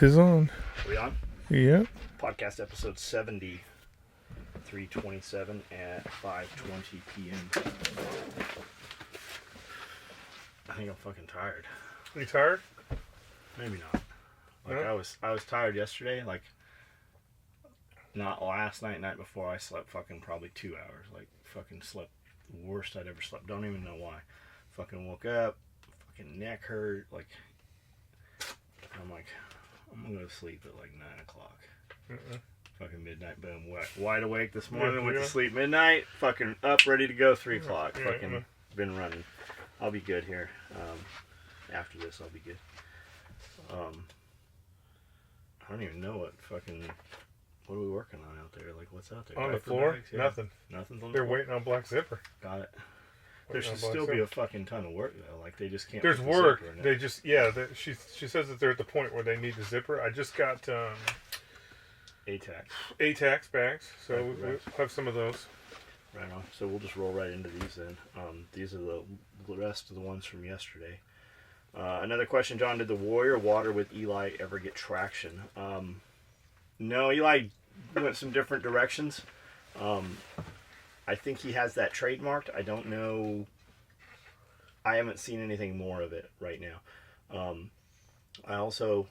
is on. We on? Yep. Podcast episode 70, 3:27 at 5:20 p.m. I think I'm fucking tired. Are you tired? Maybe not. Like No? I was tired yesterday. Like not last night before. I slept fucking probably 2 hours. Like fucking slept the worst I'd ever slept. Don't even know why. Fucking woke up. Fucking neck hurt. Like I'm like, I'm gonna go to sleep at like 9 o'clock. Fucking midnight, boom, wide awake this morning. Went to sleep midnight. Fucking up, ready to go 3 o'clock. Fucking been running. I'll be good here. After this, I'll be good. I don't even know what are we working on out there? Like, what's out there? On the floor? Bags? Yeah. Nothing. Nothing's on the They're floor? waiting on Black Zipper. Got it. There should still be a fucking ton of work though. Like they just can't. There's put the work. zipper in it. They just she says that they're at the point where they need the zipper. I just got ATAX bags, so Right. we'll have some of those. Right on. So we'll just roll right into these then. These are the rest of the ones from yesterday. Another question, John. Did the Warrior water with Eli ever get traction? No, Eli went some different directions. I think he has that trademarked. I don't know. I haven't seen anything more of it right now. I also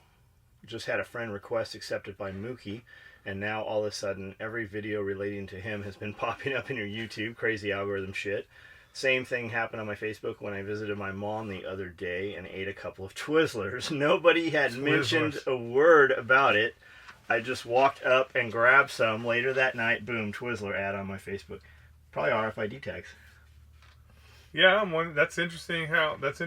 just had a friend request accepted by Mookie, and now all of a sudden every video relating to him has been popping up in your YouTube. Crazy algorithm shit. Same thing happened on my Facebook when I visited my mom the other day and ate a couple of Twizzlers. Nobody had mentioned a word about it. I just walked up and grabbed some. Later that night, boom, Twizzler ad on my Facebook. Probably RFID tags. Yeah, I'm wondering. That's interesting. How that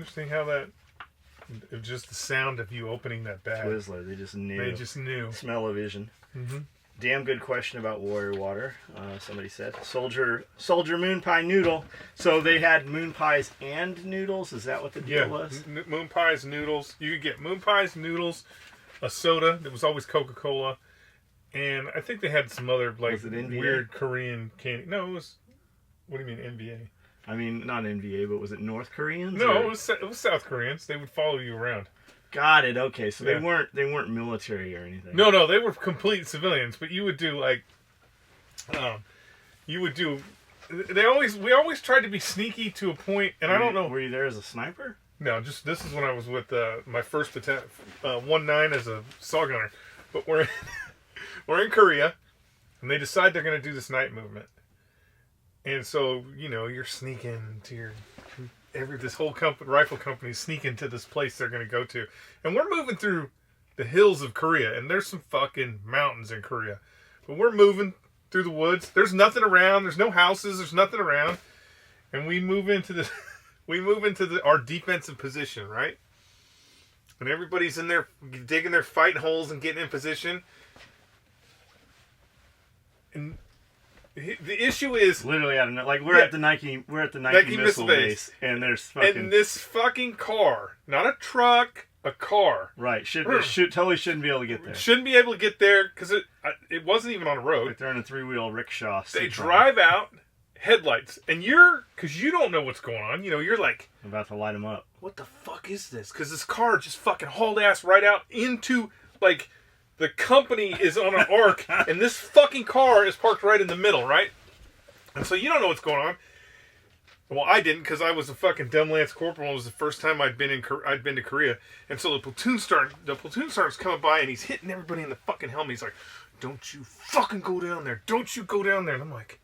just the sound of you opening that bag. Twizzler, they just knew. They just knew. Smell-o-vision. Mm-hmm. Damn good question about Warrior Water. Somebody said Soldier moon pie noodle. So they had moon pies and noodles. Is that what the deal was? Moon pies, noodles. You could get moon pies, noodles, a soda. There was always Coca-Cola, and I think they had some other like weird Korean candy. No, it was. What do you mean NBA? I mean, not NVA, but was it North Koreans? No, or? it was South Koreans. They would follow you around. Got it. Okay, so Yeah. they weren't military or anything. No, they were complete civilians. But you would do like, we always tried to be sneaky to a point, and I don't know. Were you there as a sniper? No, just this is when I was with my first battalion, 1-9 as a saw gunner. But we're in Korea, and they decide they're going to do this night movement. And so, you're sneaking to this whole rifle company is sneaking to this place they're going to go to. And we're moving through the hills of Korea, and there's some fucking mountains in Korea. But we're moving through the woods. There's nothing around. There's no houses. There's nothing around. And we move into our defensive position, right? And everybody's in there digging their fighting holes and getting in position. And the issue is literally, I don't know. Like we're at the Nike missile base, and there's fucking and this fucking car, not a truck, a car. Right, totally shouldn't be able to get there. Shouldn't be able to get there because it wasn't even on a road. Like they're in a 3-wheel rickshaw. They drive out, headlights, and because you don't know what's going on. You're like I'm about to light them up. What the fuck is this? Because this car just fucking hauled ass right out into like. The company is on an arc, and this fucking car is parked right in the middle, right? And so you don't know what's going on. Well, I didn't, because I was a fucking dumb lance corporal. It was the first time I'd been to Korea, and so the platoon sergeant's coming by, and he's hitting everybody in the fucking helmet. He's like, "Don't you fucking go down there! Don't you go down there!" And I'm like,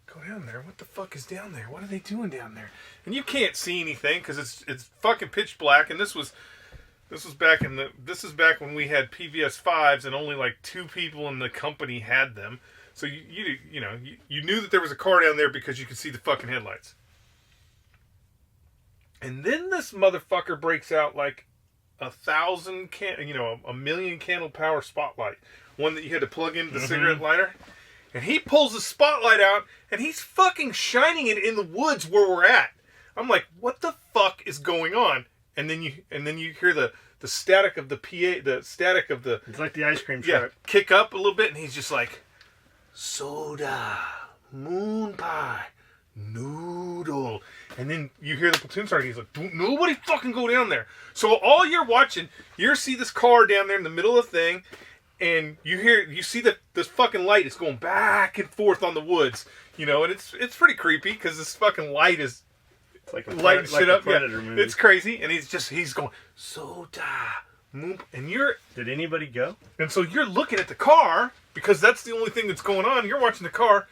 "Go down there? What the fuck is down there? What are they doing down there?" And you can't see anything because it's fucking pitch black, and This is back when we had PVS 5s and only like 2 people in the company had them. So you knew that there was a car down there because you could see the fucking headlights. And then this motherfucker breaks out like 1,000 a million candle power spotlight, one that you had to plug into the cigarette lighter. And he pulls the spotlight out and he's fucking shining it in the woods where we're at. I'm like, what the fuck is going on? And then you hear the static of the PA, the static of the... It's like the ice cream truck. Kick up a little bit, and he's just like, soda, moon pie, noodle. And then you hear the platoon sergeant. He's like, "Don't nobody fucking go down there." So all you're watching, you see this car down there in the middle of the thing, and you see that this fucking light is going back and forth on the woods, you know, and it's pretty creepy because this fucking light is like a lighting shit up. Predator movie. It's crazy, and he's going soda, and Did anybody go? And so you're looking at the car because that's the only thing that's going on. You're watching the car,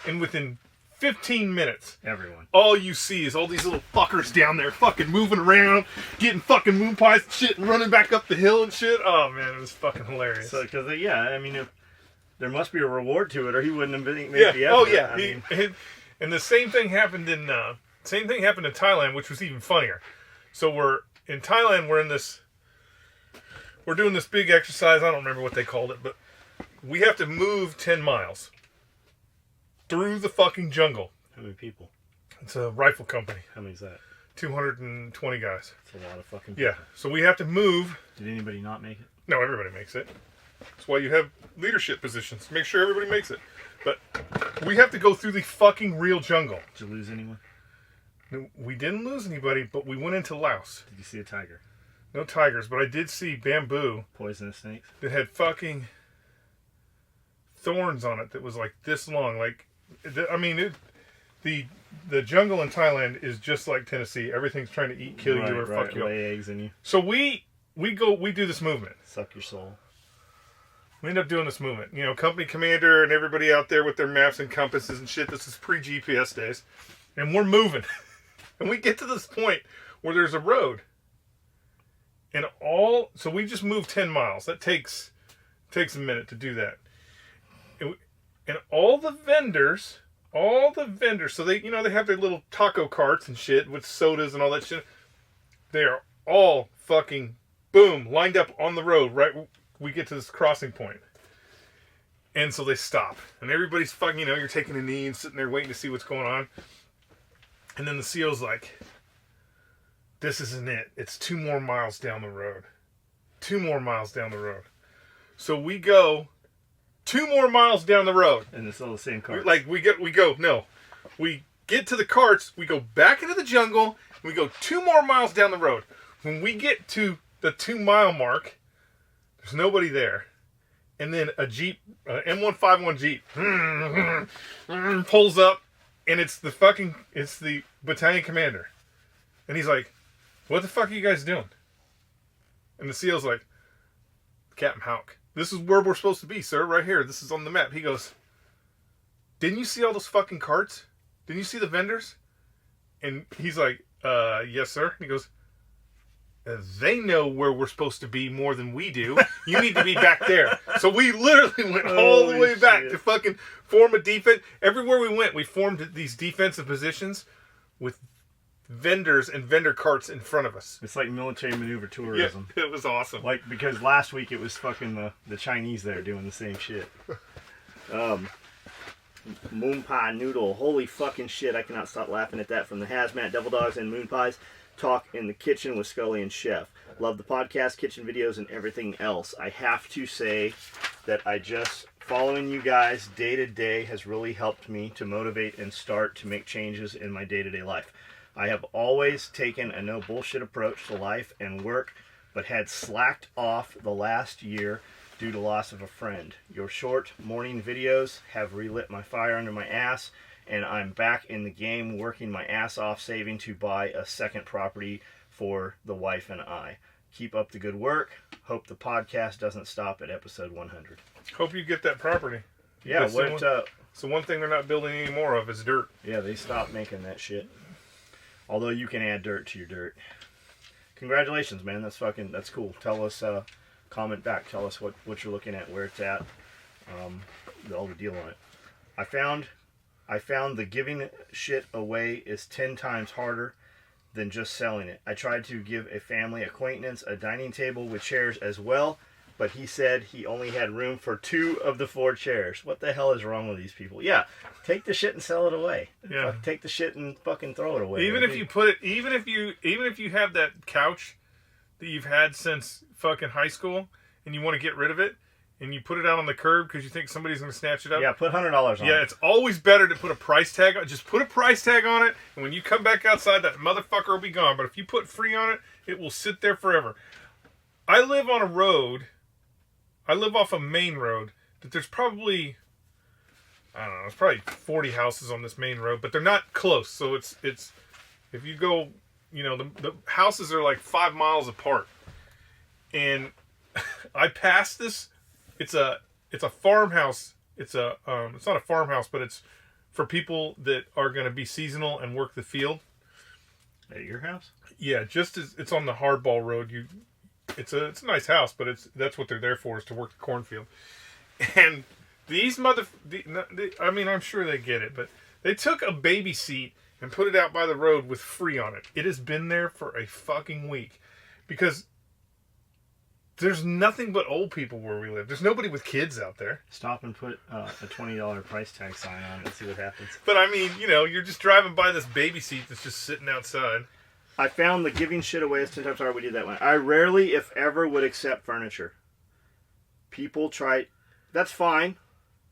and within 15 minutes, everyone, all you see is all these little fuckers down there fucking moving around, getting fucking moon pies and shit, and running back up the hill and shit. Oh man, it was fucking hilarious. So, because I mean, if there must be a reward to it, or he wouldn't have made the effort. Oh yeah. And the same thing happened in Thailand, which was even funnier. So we're in Thailand. We're doing this big exercise. I don't remember what they called it, but we have to move 10 miles. Through the fucking jungle. How many people? It's a rifle company. How many is that? 220 guys. That's a lot of fucking people. Yeah. So we have to move. Did anybody not make it? No, everybody makes it. That's why you have leadership positions. Make sure everybody makes it. But we have to go through the fucking real jungle. Did you lose anyone? No, we didn't lose anybody, but we went into Laos. Did you see a tiger? No tigers, but I did see bamboo. Poisonous snakes? That had fucking thorns on it that was like this long. Like, I mean, the jungle in Thailand is just like Tennessee. Everything's trying to eat, kill you, or fuck you. Lay eggs in you. So we do this movement. Suck your soul. We end up doing this movement. You know, company commander and everybody out there with their maps and compasses and shit. This is pre-GPS days. And we're moving. And we get to this point where there's a road. So we just moved 10 miles. That takes a minute to do that. And all the vendors, so they have their little taco carts and shit with sodas and all that shit. They are all fucking, boom, lined up on the road, right? We get to this crossing point. And so they stop. And everybody's fucking, you're taking a knee and sitting there waiting to see what's going on. And then the CO's like, this isn't it. It's 2 more miles down the road. 2 more miles down the road. So we go 2 more miles down the road. And it's all the same carts. We get to the carts, we go back into the jungle, and we go 2 more miles down the road. When we get to the 2 mile mark, there's nobody there. And then a Jeep, M151 Jeep, pulls up, and it's the battalion commander. And he's like, "What the fuck are you guys doing?" And the CO's like, "Captain Houck, this is where we're supposed to be, sir, right here. This is on the map." He goes, "Didn't you see all those fucking carts? Didn't you see the vendors?" And he's like, "Yes, sir." And he goes, "They know where we're supposed to be more than we do. You need to be back there." So we literally went all the way back to fucking form a defense. Everywhere we went, we formed these defensive positions with vendors and vendor carts in front of us. It's like military maneuver tourism. Yeah, it was awesome. Like, because last week it was fucking the Chinese there doing the same shit. Moon pie noodle. Holy fucking shit, I cannot stop laughing at that. From the Hazmat, Devil Dogs, and Moon Pies. Talk in the kitchen with Skully and Chef. Love the podcast, kitchen videos, and everything else. I have to say that following you guys day to day has really helped me to motivate and start to make changes in my day-to-day life. I have always taken a no bullshit approach to life and work, but had slacked off the last year due to loss of a friend. Your short morning videos have relit my fire under my ass, and I'm back in the game working my ass off saving to buy a second property for the wife and I. Keep up the good work. Hope the podcast doesn't stop at episode 100. Hope you get that property. Yeah, so one thing they're not building any more of is dirt. Yeah, they stopped making that shit. Although you can add dirt to your dirt. Congratulations, man. That's cool. Tell us, comment back. Tell us what you're looking at, where it's at, all the deal on it. I found the giving shit away is 10 times harder than just selling it. I tried to give a family acquaintance a dining table with chairs as well, but he said he only had room for 2 of the 4 chairs. What the hell is wrong with these people? Yeah, take the shit and sell it away. Yeah, take the shit and fucking throw it away. Even if you have that couch that you've had since fucking high school and you want to get rid of it, and you put it out on the curb because you think somebody's going to snatch it up. Yeah, put $100 on it. Yeah, it's always better to put a price tag on. Just put a price tag on it, and when you come back outside, that motherfucker will be gone. But if you put free on it, it will sit there forever. I live on a road. I live off a main road that there's probably, I don't know, it's probably 40 houses on this main road, but they're not close. So it's if you go, you know, the houses are like 5 miles apart. And I passed this. It's a farmhouse. It's not a farmhouse, but it's for people that are going to be seasonal and work the field. At your house? Yeah, just as it's on the hardball road. It's a nice house, but that's what they're there for, is to work the cornfield. And these I mean, I'm sure they get it, but they took a baby seat and put it out by the road with free on it. It has been there for a fucking week because there's nothing but old people where we live. There's nobody with kids out there. Stop and put a $20 price tag sign on it and see what happens. But I mean, you know, you're just driving by this baby seat that's just sitting outside. I found the giving shit away is 10 times harder. We did that one. I rarely, if ever, would accept furniture. People try. That's fine.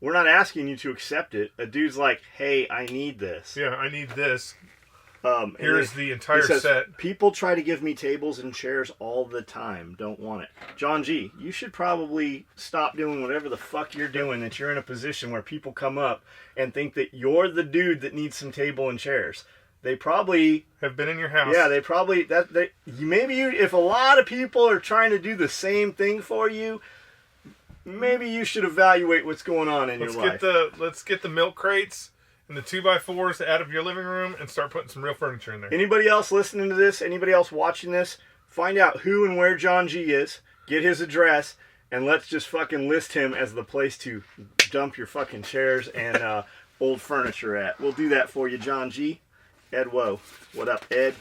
We're not asking you to accept it. A dude's like, hey, I need this. Yeah, I need this. Here's the entire set. People try to give me tables and chairs all the time. Don't want it. John G., you should probably stop doing whatever the fuck you're doing, that you're in a position where people come up and think that you're the dude that needs some table and chairs. They probably have been in your house. Yeah, they probably if a lot of people are trying to do the same thing for you, maybe you should evaluate what's going on in your life. Let's get the milk crates and the 2x4s out of your living room and start putting some real furniture in there. Anybody else listening to this, anybody else watching this, find out who and where John G is, get his address, and let's just fucking list him as the place to dump your fucking chairs and old furniture at. We'll do that for you, John G. Ed Woe. What up, Ed?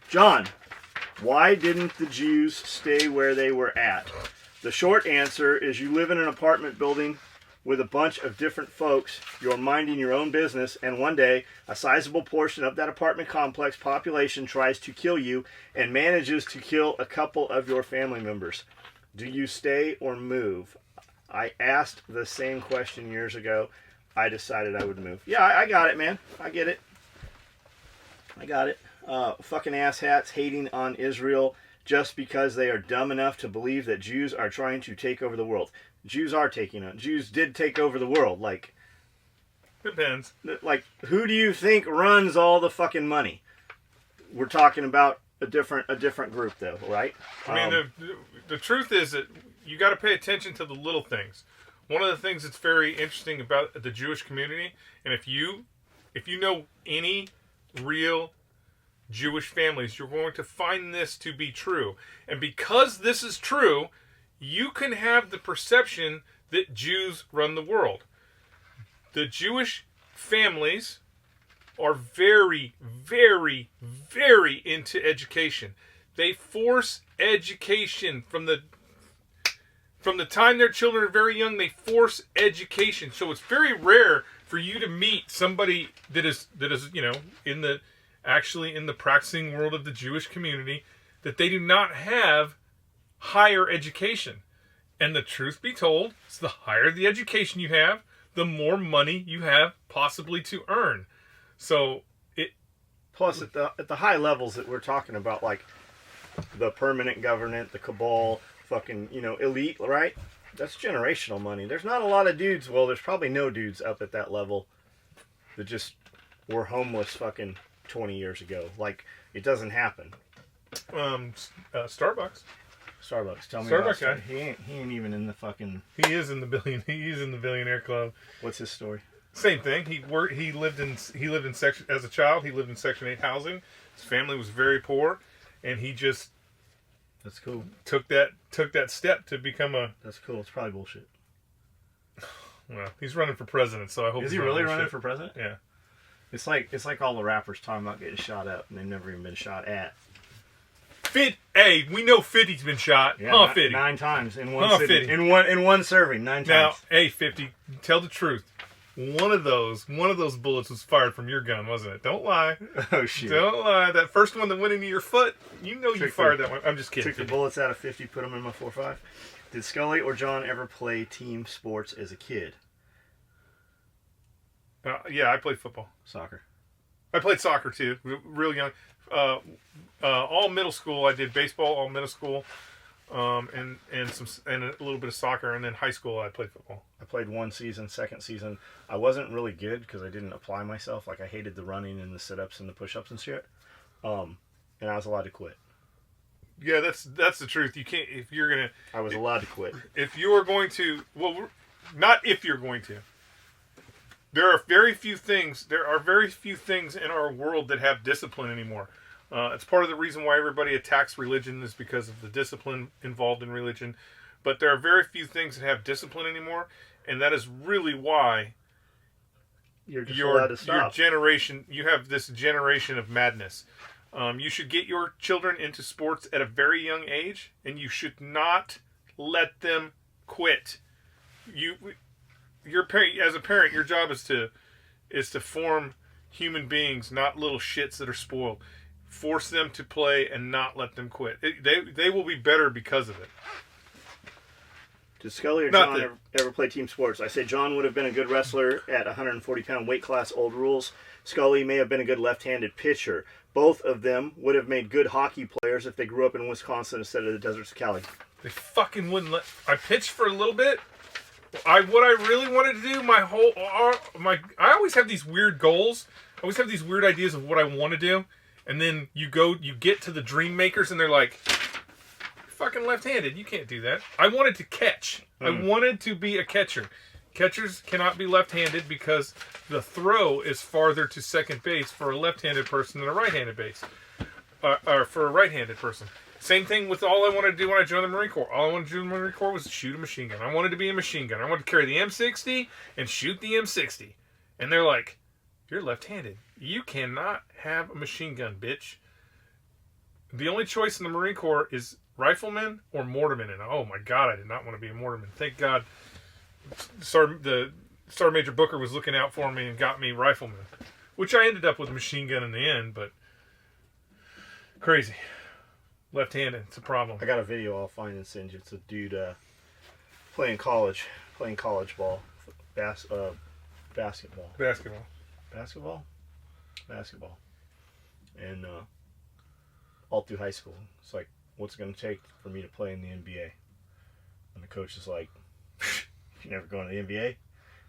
John, why didn't the Jews stay where they were at? The short answer is you live in an apartment building with a bunch of different folks. You're minding your own business, and one day a sizable portion of that apartment complex population tries to kill you and manages to kill a couple of your family members. Do you stay or move? I asked the same question years ago. I decided I would move. Yeah, I got it, man. I get it. I got it. Fucking asshats hating on Israel just because they are dumb enough to believe that Jews are trying to take over the world. Jews did take over the world. Like, depends. Like, who do you think runs all the fucking money? We're talking about a different group, though, right? I mean, the truth is that you got to pay attention to the little things. One of the things that's very interesting about the Jewish community, and if you know any real Jewish families, you're going to find this to be true. And because this is true, you can have the perception that Jews run the world. The Jewish families are very, very, very into education. They force education from the time their children are very young. They force education. So it's very rare for you to meet somebody that is in the practicing world of the Jewish community, that they do not have higher education. And the truth be told, it's the higher the education you have, the more money you have possibly to earn. So plus at the high levels that we're talking about, like the permanent government, the cabal, fucking elite, right? That's generational money. There's not a lot of dudes. Well, there's probably no dudes up at that level that just were homeless fucking 20 years ago. Like, it doesn't happen. Starbucks. Tell me Starbucks about guy. He ain't even in the fucking. He is in the billionaire club. What's his story? Same thing. He lived in section as a child. He lived in Section 8 housing. His family was very poor, and he just. That's cool. Took that step to become a. That's cool. It's probably bullshit. Well, he's running for president, so I hope. Is he really running for president? Yeah. It's like all the rappers talking about getting shot up, and they've never even been shot at. Hey, we know 50's been shot. Yeah, 50. 9 times in one city. 50. In one serving, 9 times. Now, hey, 50, tell the truth. one of those bullets was fired from your gun, wasn't it? Don't lie. Oh, shit. Don't lie. That first one that went into your foot, you fired that one. I'm just kidding. Took the bullets out of 50, put them in my 4.5. Did Skully or John ever play team sports as a kid? Yeah, I played football. Soccer. I played soccer too, real young. All middle school, I did baseball. All middle school, and a little bit of soccer, and then high school, I played football. I played one season. Second season, I wasn't really good because I didn't apply myself. Like I hated the running and the sit-ups and the push-ups and shit. And I was allowed to quit. Yeah, that's the truth. You can't if you're gonna. I was allowed to quit. If you are going to, well, not if you're going to. There are very few things in our world that have discipline anymore. It's part of the reason why everybody attacks religion is because of the discipline involved in religion. But there are very few things that have discipline anymore, and that is really why you're just allowed to stop. Your generation, you have this generation of madness. You should get your children into sports at a very young age, and you should not let them quit. As a parent, your job is to form human beings, not little shits that are spoiled. Force them to play and not let them quit. They will be better because of it. Did Skully or John ever play team sports? I say John would have been a good wrestler at 140-pound weight class, old rules. Skully may have been a good left-handed pitcher. Both of them would have made good hockey players if they grew up in Wisconsin instead of the deserts of Cali. They fucking wouldn't let... I pitched for a little bit. What I really wanted to do, I always have these weird goals. I always have these weird ideas of what I want to do. And then you get to the dream makers and they're like, you're fucking left-handed. You can't do that. I wanted to catch. I wanted to be a catcher. Catchers cannot be left-handed because the throw is farther to second base for a left-handed person than a right-handed base. Or for a right-handed person. Same thing with all I wanted to do when I joined the Marine Corps. All I wanted to do in the Marine Corps was shoot a machine gun. I wanted to be a machine gunner. I wanted to carry the M60 and shoot the M60. And they're like, you're left-handed. You cannot have a machine gun, bitch. The only choice in the Marine Corps is rifleman or mortarman. And oh my God, I did not want to be a mortarman. Thank God the Sergeant Major Booker was looking out for me and got me rifleman. Which I ended up with a machine gun in the end, but crazy. Left-handed, it's a problem. I got a video I'll find and send you. It's a dude playing college ball, basketball. And all through high school, it's like, what's it going to take for me to play in the NBA? And the coach is like, you're never going to the NBA?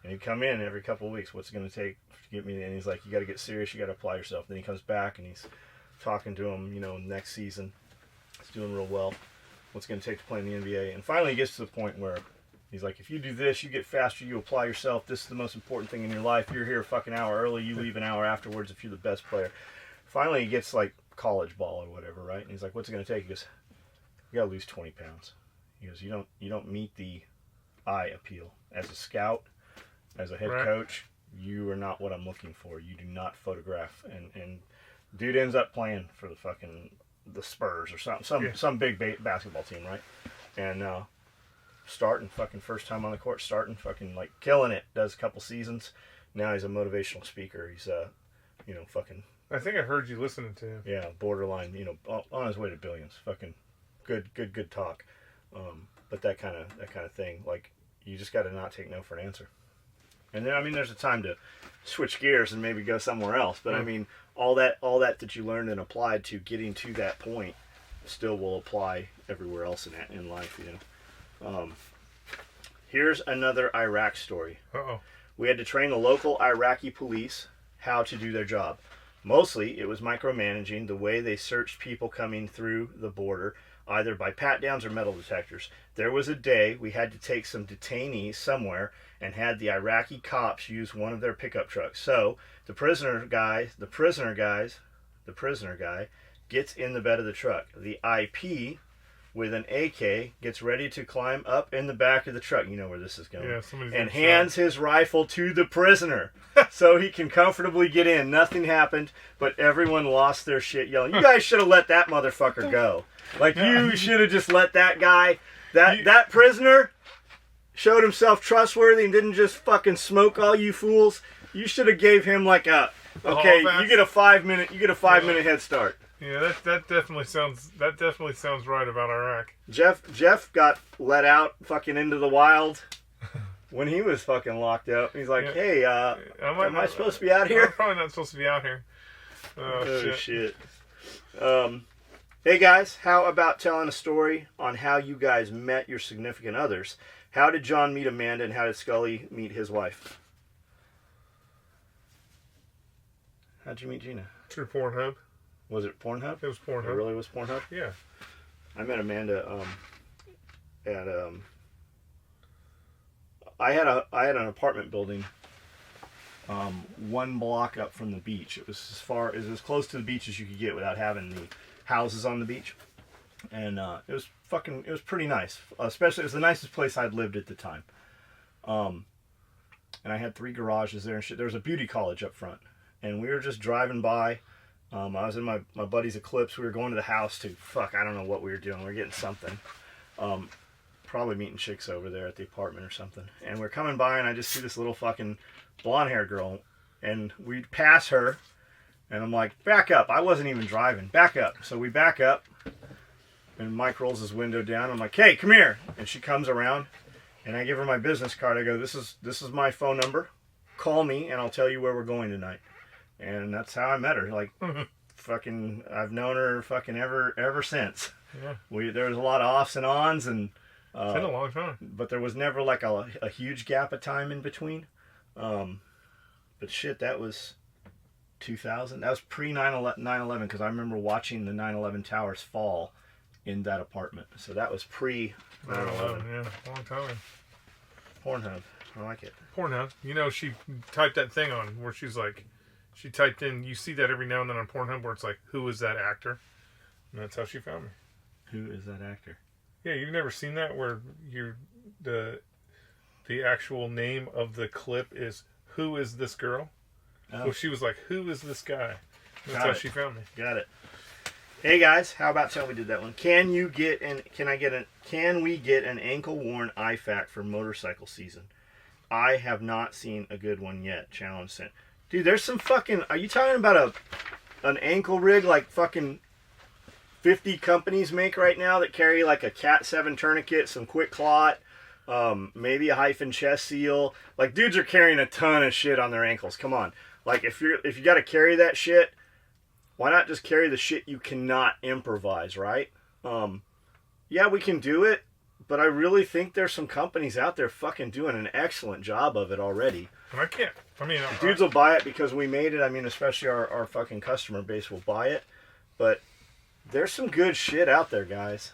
And he'd come in every couple of weeks. What's it going to take to get me? And he's like, you got to get serious. You got to apply yourself. Then he comes back and he's talking to him, next season. He's doing real well. What's it going to take to play in the NBA? And finally he gets to the point where he's like, if you do this, you get faster, you apply yourself. This is the most important thing in your life. You're here a fucking hour early. You leave an hour afterwards if you're the best player. Finally, he gets like college ball or whatever, right? And he's like, what's it going to take? He goes, you got to lose 20 pounds. He goes, you don't meet the eye appeal. As a scout, as a head coach, you are not what I'm looking for. You do not photograph. And dude ends up playing for the Spurs or some big basketball team, right? And starting fucking first time on the court, fucking like killing it. Does a couple seasons. Now he's a motivational speaker. He's fucking. I think I heard you listening to him. Yeah, borderline. On his way to billions. Fucking good talk. But that kind of thing, like you just got to not take no for an answer. And then there's a time to switch gears and maybe go somewhere else. But all that you learned and applied to getting to that point still will apply everywhere else in life. Here's another Iraq story. Uh-oh. We had to train the local Iraqi police how to do their job. Mostly, it was micromanaging the way they searched people coming through the border, either by pat-downs or metal detectors. There was a day we had to take some detainees somewhere and had the Iraqi cops use one of their pickup trucks. So, the prisoner guy gets in the bed of the truck. The IP with an AK gets ready to climb up in the back of the truck. You know where this is going. Yeah, and hands his rifle to the prisoner so he can comfortably get in. Nothing happened, but everyone lost their shit yelling, you guys should have let that motherfucker go. Like, you should have just let that guy, that prisoner showed himself trustworthy and didn't just fucking smoke all you fools, you should have gave him like a, okay, you get a 5 minute head start. Yeah, that definitely sounds right about Iraq. Jeff got let out fucking into the wild when he was fucking locked up. He's like, hey, am I supposed to be out here? I'm probably not supposed to be out here. Oh shit. Hey guys, how about telling a story on how you guys met your significant others? How did John meet Amanda, and how did Skully meet his wife? How'd you meet Gina? Through Pornhub. Was it Pornhub? It was Pornhub. It really was Pornhub? Yeah. I met Amanda at I had an apartment building 1 block up from the beach. It was as close to the beach as you could get without having the houses on the beach. And it was pretty nice. Especially, it was the nicest place I'd lived at the time. And I had 3 garages there and shit. There was a beauty college up front. And we were just driving by. I was in my buddy's Eclipse. We were going to the house to, I don't know what we were doing. We were getting something. Probably meeting chicks over there at the apartment or something. And we're coming by and I just see this little fucking blonde haired girl. And we pass her. And I'm like, back up. I wasn't even driving. Back up. So we back up. And Mike rolls his window down. I'm like, hey, come here. And she comes around. And I give her my business card. I go, this is my phone number. Call me and I'll tell you where we're going tonight. And that's how I met her. Like, fucking, I've known her fucking ever since. Yeah. There was a lot of offs and ons, and it's been a long time. But there was never like a huge gap of time in between. But shit, that was 2000. That was pre 9/11 because I remember watching the 9/11 towers fall in that apartment. So that was pre 9/11. Yeah, long time. Pornhub, I like it. Pornhub. You know, she typed that thing on where she's like. She typed in, you see that every now and then on Pornhub where it's like, who is that actor? And that's how she found me. Who is that actor? Yeah, you've never seen that where the actual name of the clip is, who is this girl? Oh. Well, she was like, who is this guy? And that's how she found me. Got it. Hey guys, how about we did that one? Can we get an ankle worn IFAC for motorcycle season? I have not seen a good one yet. Challenge sent. Dude, there's some fucking... Are you talking about an ankle rig like fucking 50 companies make right now that carry like a Cat 7 tourniquet, some quick clot, maybe a hyphen chest seal? Like, dudes are carrying a ton of shit on their ankles. Come on. Like, if you got to carry that shit, why not just carry the shit you cannot improvise, right? Yeah, we can do it, but I really think there's some companies out there fucking doing an excellent job of it already. And I can't. I mean, dudes will buy it because we made it. I mean, especially our fucking customer base will buy it. But there's some good shit out there, guys.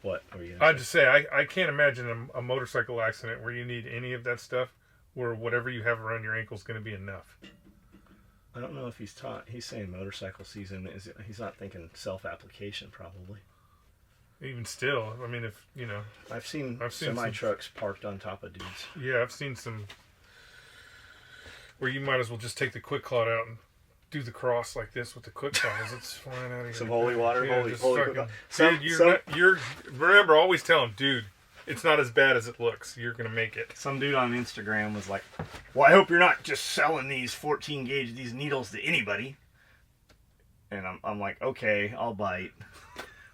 What are you gonna say? I'd just say I can't imagine a motorcycle accident where you need any of that stuff, where whatever you have around your ankle is going to be enough. I don't know if he's saying motorcycle season. He's not thinking self-application, probably. Even still, I mean, if you know, I've seen semi-trucks parked on top of dudes. Yeah, I've seen some where you might as well just take the quick clot out and do the cross like this with the quick clot as it's flying out of here. Some holy water, yeah, holy quick clot. Dude, remember, always tell them, dude, it's not as bad as it looks. You're gonna make it. Some dude on Instagram was like, "Well, I hope you're not just selling these 14 gauge these needles to anybody." And I'm like, "Okay, I'll bite."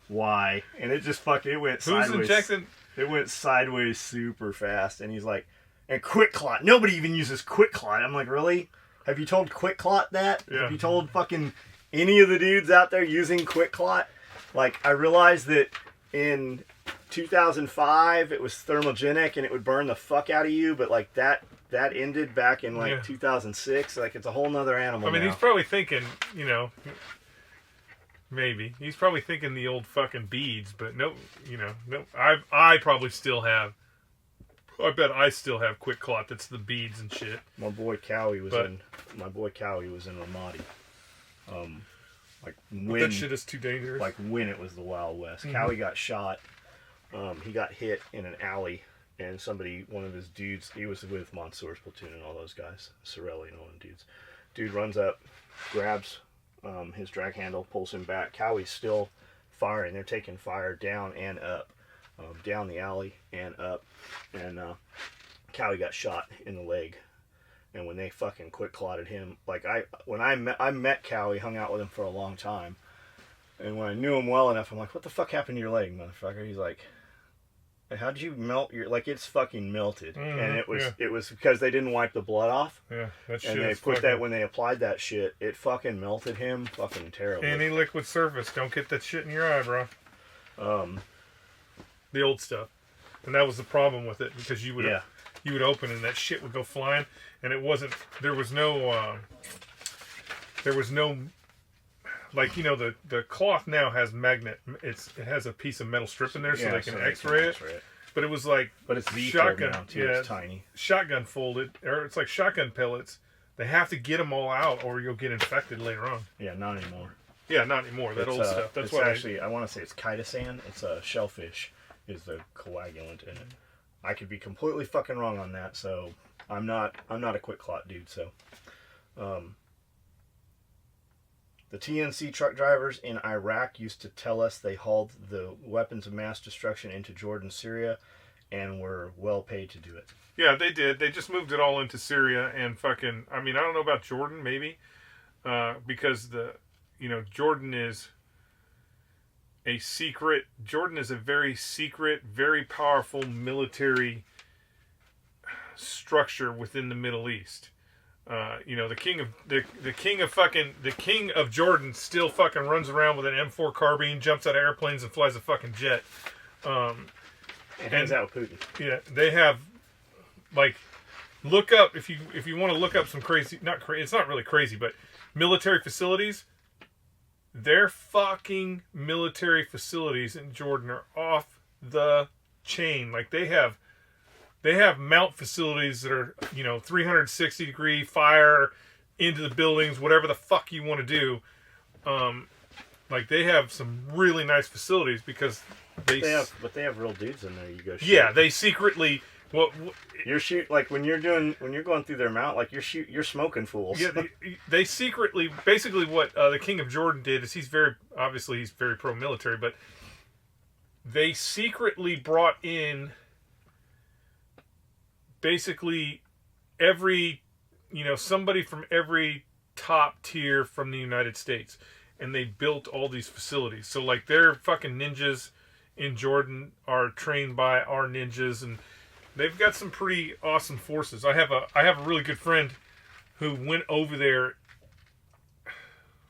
Why? And it just it went sideways. Who's injecting? It went sideways super fast. And he's like, and quick clot. Nobody even uses quick clot. I'm like, really? Have you told quick clot that? Yeah. Have you told fucking any of the dudes out there using quick clot? Like, I realized that in 2005 it was thermogenic and it would burn the fuck out of you, but like that ended back in 2006. Like, it's a whole nother animal. I mean, now. He's probably thinking, you know. Maybe. He's probably thinking the old fucking beads, but no. I probably still have. I bet I still have quick clot that's the beads and shit. My boy Cowie was in Ramadi. Like when that shit is too dangerous. Like when it was the Wild West. Mm-hmm. Cowie got shot. He got hit in an alley, and one of his dudes, he was with Mansour's platoon and all those guys, Sorelli and all them dudes. Dude runs up, grabs his drag handle, pulls him back. Cowie's still firing. They're taking fire down and up. down the alley and up, and Cowie got shot in the leg. And when they fucking quick clotted him, like I met Cowie, hung out with him for a long time, and when I knew him well enough, I'm like, what the fuck happened to your leg, motherfucker? He's like, how did you melt your, like, it's fucking melted. And it was because they didn't wipe the blood off. Yeah, that shit. And they put that, when they applied that shit, it fucking melted him fucking terribly. Any liquid surface, don't get that shit in your eye, bro. The old stuff. And that was the problem with it, because you would open and that shit would go flying, and it wasn't, there was no, like, you know, the cloth now has magnet, it has a piece of metal strip in there so they can x-ray it. But it was like, but it's shotgun now too. It's tiny. Shotgun folded, or it's like shotgun pellets. They have to get them all out, or you'll get infected later on. Yeah, not anymore. Yeah, not anymore. That old stuff. That's why. Actually, I want to say it's chitosan. It's a shellfish is the coagulant in it. I could be completely fucking wrong on that. So I'm not a quick clot dude. So, the TNC truck drivers in Iraq used to tell us they hauled the weapons of mass destruction into Jordan, Syria, and were well paid to do it. Yeah, they did. They just moved it all into Syria and fucking. I mean, I don't know about Jordan, maybe, because Jordan is a secret. Jordan is a very secret, very powerful military structure within the Middle East. The king of Jordan still fucking runs around with an M4 carbine, jumps out of airplanes, and flies a fucking jet. And hangs out with Putin. Yeah, they have, like, look up if you want to look up some crazy, it's not really crazy, but military facilities. Their fucking military facilities in Jordan are off the chain. Like, they have mount facilities that are, 360 degree fire into the buildings, whatever the fuck you want to do. Like, they have some really nice facilities because they have real dudes in there. You go shoot. Yeah, they secretly. You're when you're going through their mount, like you're smoking fools. Yeah, they secretly, basically what the King of Jordan did is he's very pro-military, but they secretly brought in basically somebody from every top tier from the United States, and they built all these facilities. So, like, their fucking ninjas in Jordan are trained by our ninjas, and they've got some pretty awesome forces. I have a really good friend who went over there.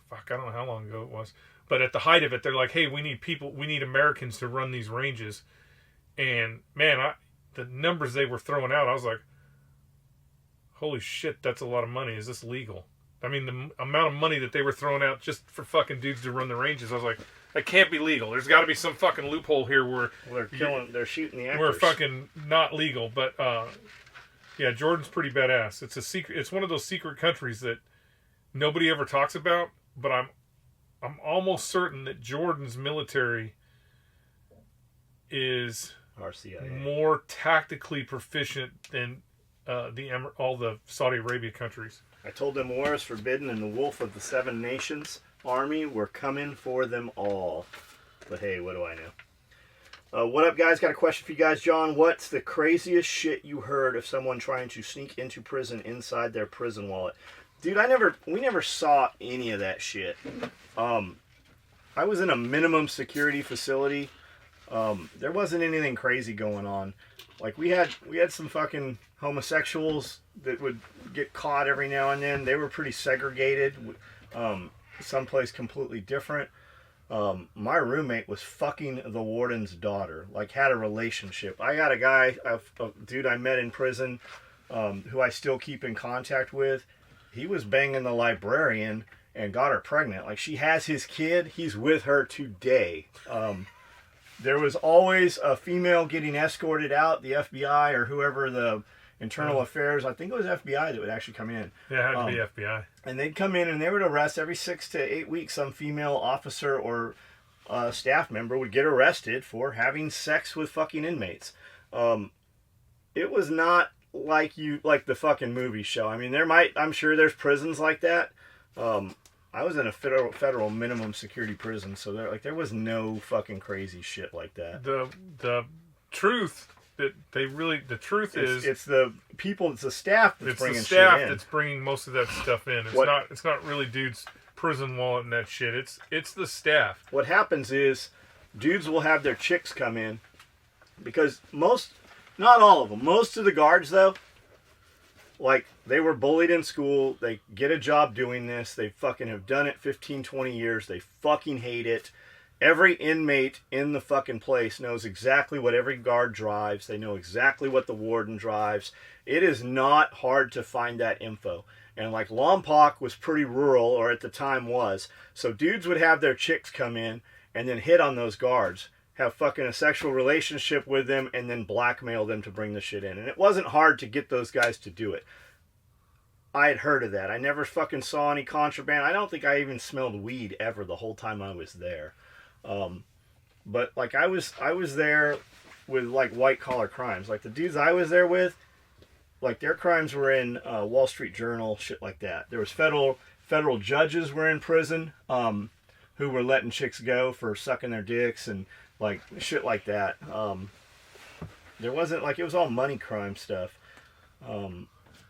Fuck, I don't know how long ago it was, but at the height of it, they're like, "Hey, we need Americans to run these ranges," and man, the numbers they were throwing out, I was like, "Holy shit, that's a lot of money. Is this legal?" I mean, the amount of money that they were throwing out just for fucking dudes to run the ranges, I was like, that can't be legal. There's got to be some fucking loophole here where they're shooting the actors. We're fucking not legal. But yeah, Jordan's pretty badass. It's a secret. It's one of those secret countries that nobody ever talks about. But I'm almost certain that Jordan's military is RCIA. more tactically proficient than all the Saudi Arabia countries. I told them war is forbidden, and the wolf of the 7 nations army were coming for them all. But hey, what do I know? What up, guys? Got a question for you guys. John, what's the craziest shit you heard of someone trying to sneak into prison inside their prison wallet? Dude, we never saw any of that shit. I was in a minimum security facility. There wasn't anything crazy going on. Like, we had some fucking homosexuals that would get caught every now and then. They were pretty segregated. Someplace completely different. My roommate was fucking the warden's daughter. Like, had a relationship. I got a guy, a dude I met in prison, who I still keep in contact with. He was banging the librarian and got her pregnant. Like, she has his kid. He's with her today. There was always a female getting escorted out, the FBI or whoever the internal affairs, I think it was FBI that would actually come in. Yeah, it had to be FBI. And they'd come in and they would arrest every 6 to 8 weeks. Some female officer or staff member would get arrested for having sex with fucking inmates. It was not like the fucking movie show. I mean, I'm sure there's prisons like that. I was in a federal minimum security prison, so there was no fucking crazy shit like that. The truth that the truth is it's the people, it's the staff that's bringing shit in. It's the staff that's bringing most of that stuff in. It's not really dude's prison wallet and that shit. It's the staff. What happens is dudes will have their chicks come in because not all of them, most of the guards though, like, they were bullied in school. They get a job doing this. They fucking have done it 15, 20 years. They fucking hate it. Every inmate in the fucking place knows exactly what every guard drives. They know exactly what the warden drives. It is not hard to find that info. And like Lompoc was pretty rural, or at the time was. So dudes would have their chicks come in and then hit on those guards, have fucking a sexual relationship with them, and then blackmail them to bring the shit in. And it wasn't hard to get those guys to do it. I had heard of that. I never fucking saw any contraband. I don't think I even smelled weed ever the whole time I was there. But like I was there with like white collar crimes. Like the dudes I was there with, like their crimes were in Wall Street Journal, shit like that. There was federal judges were in prison who were letting chicks go for sucking their dicks and like shit like that. There wasn't like, it was all money crime stuff.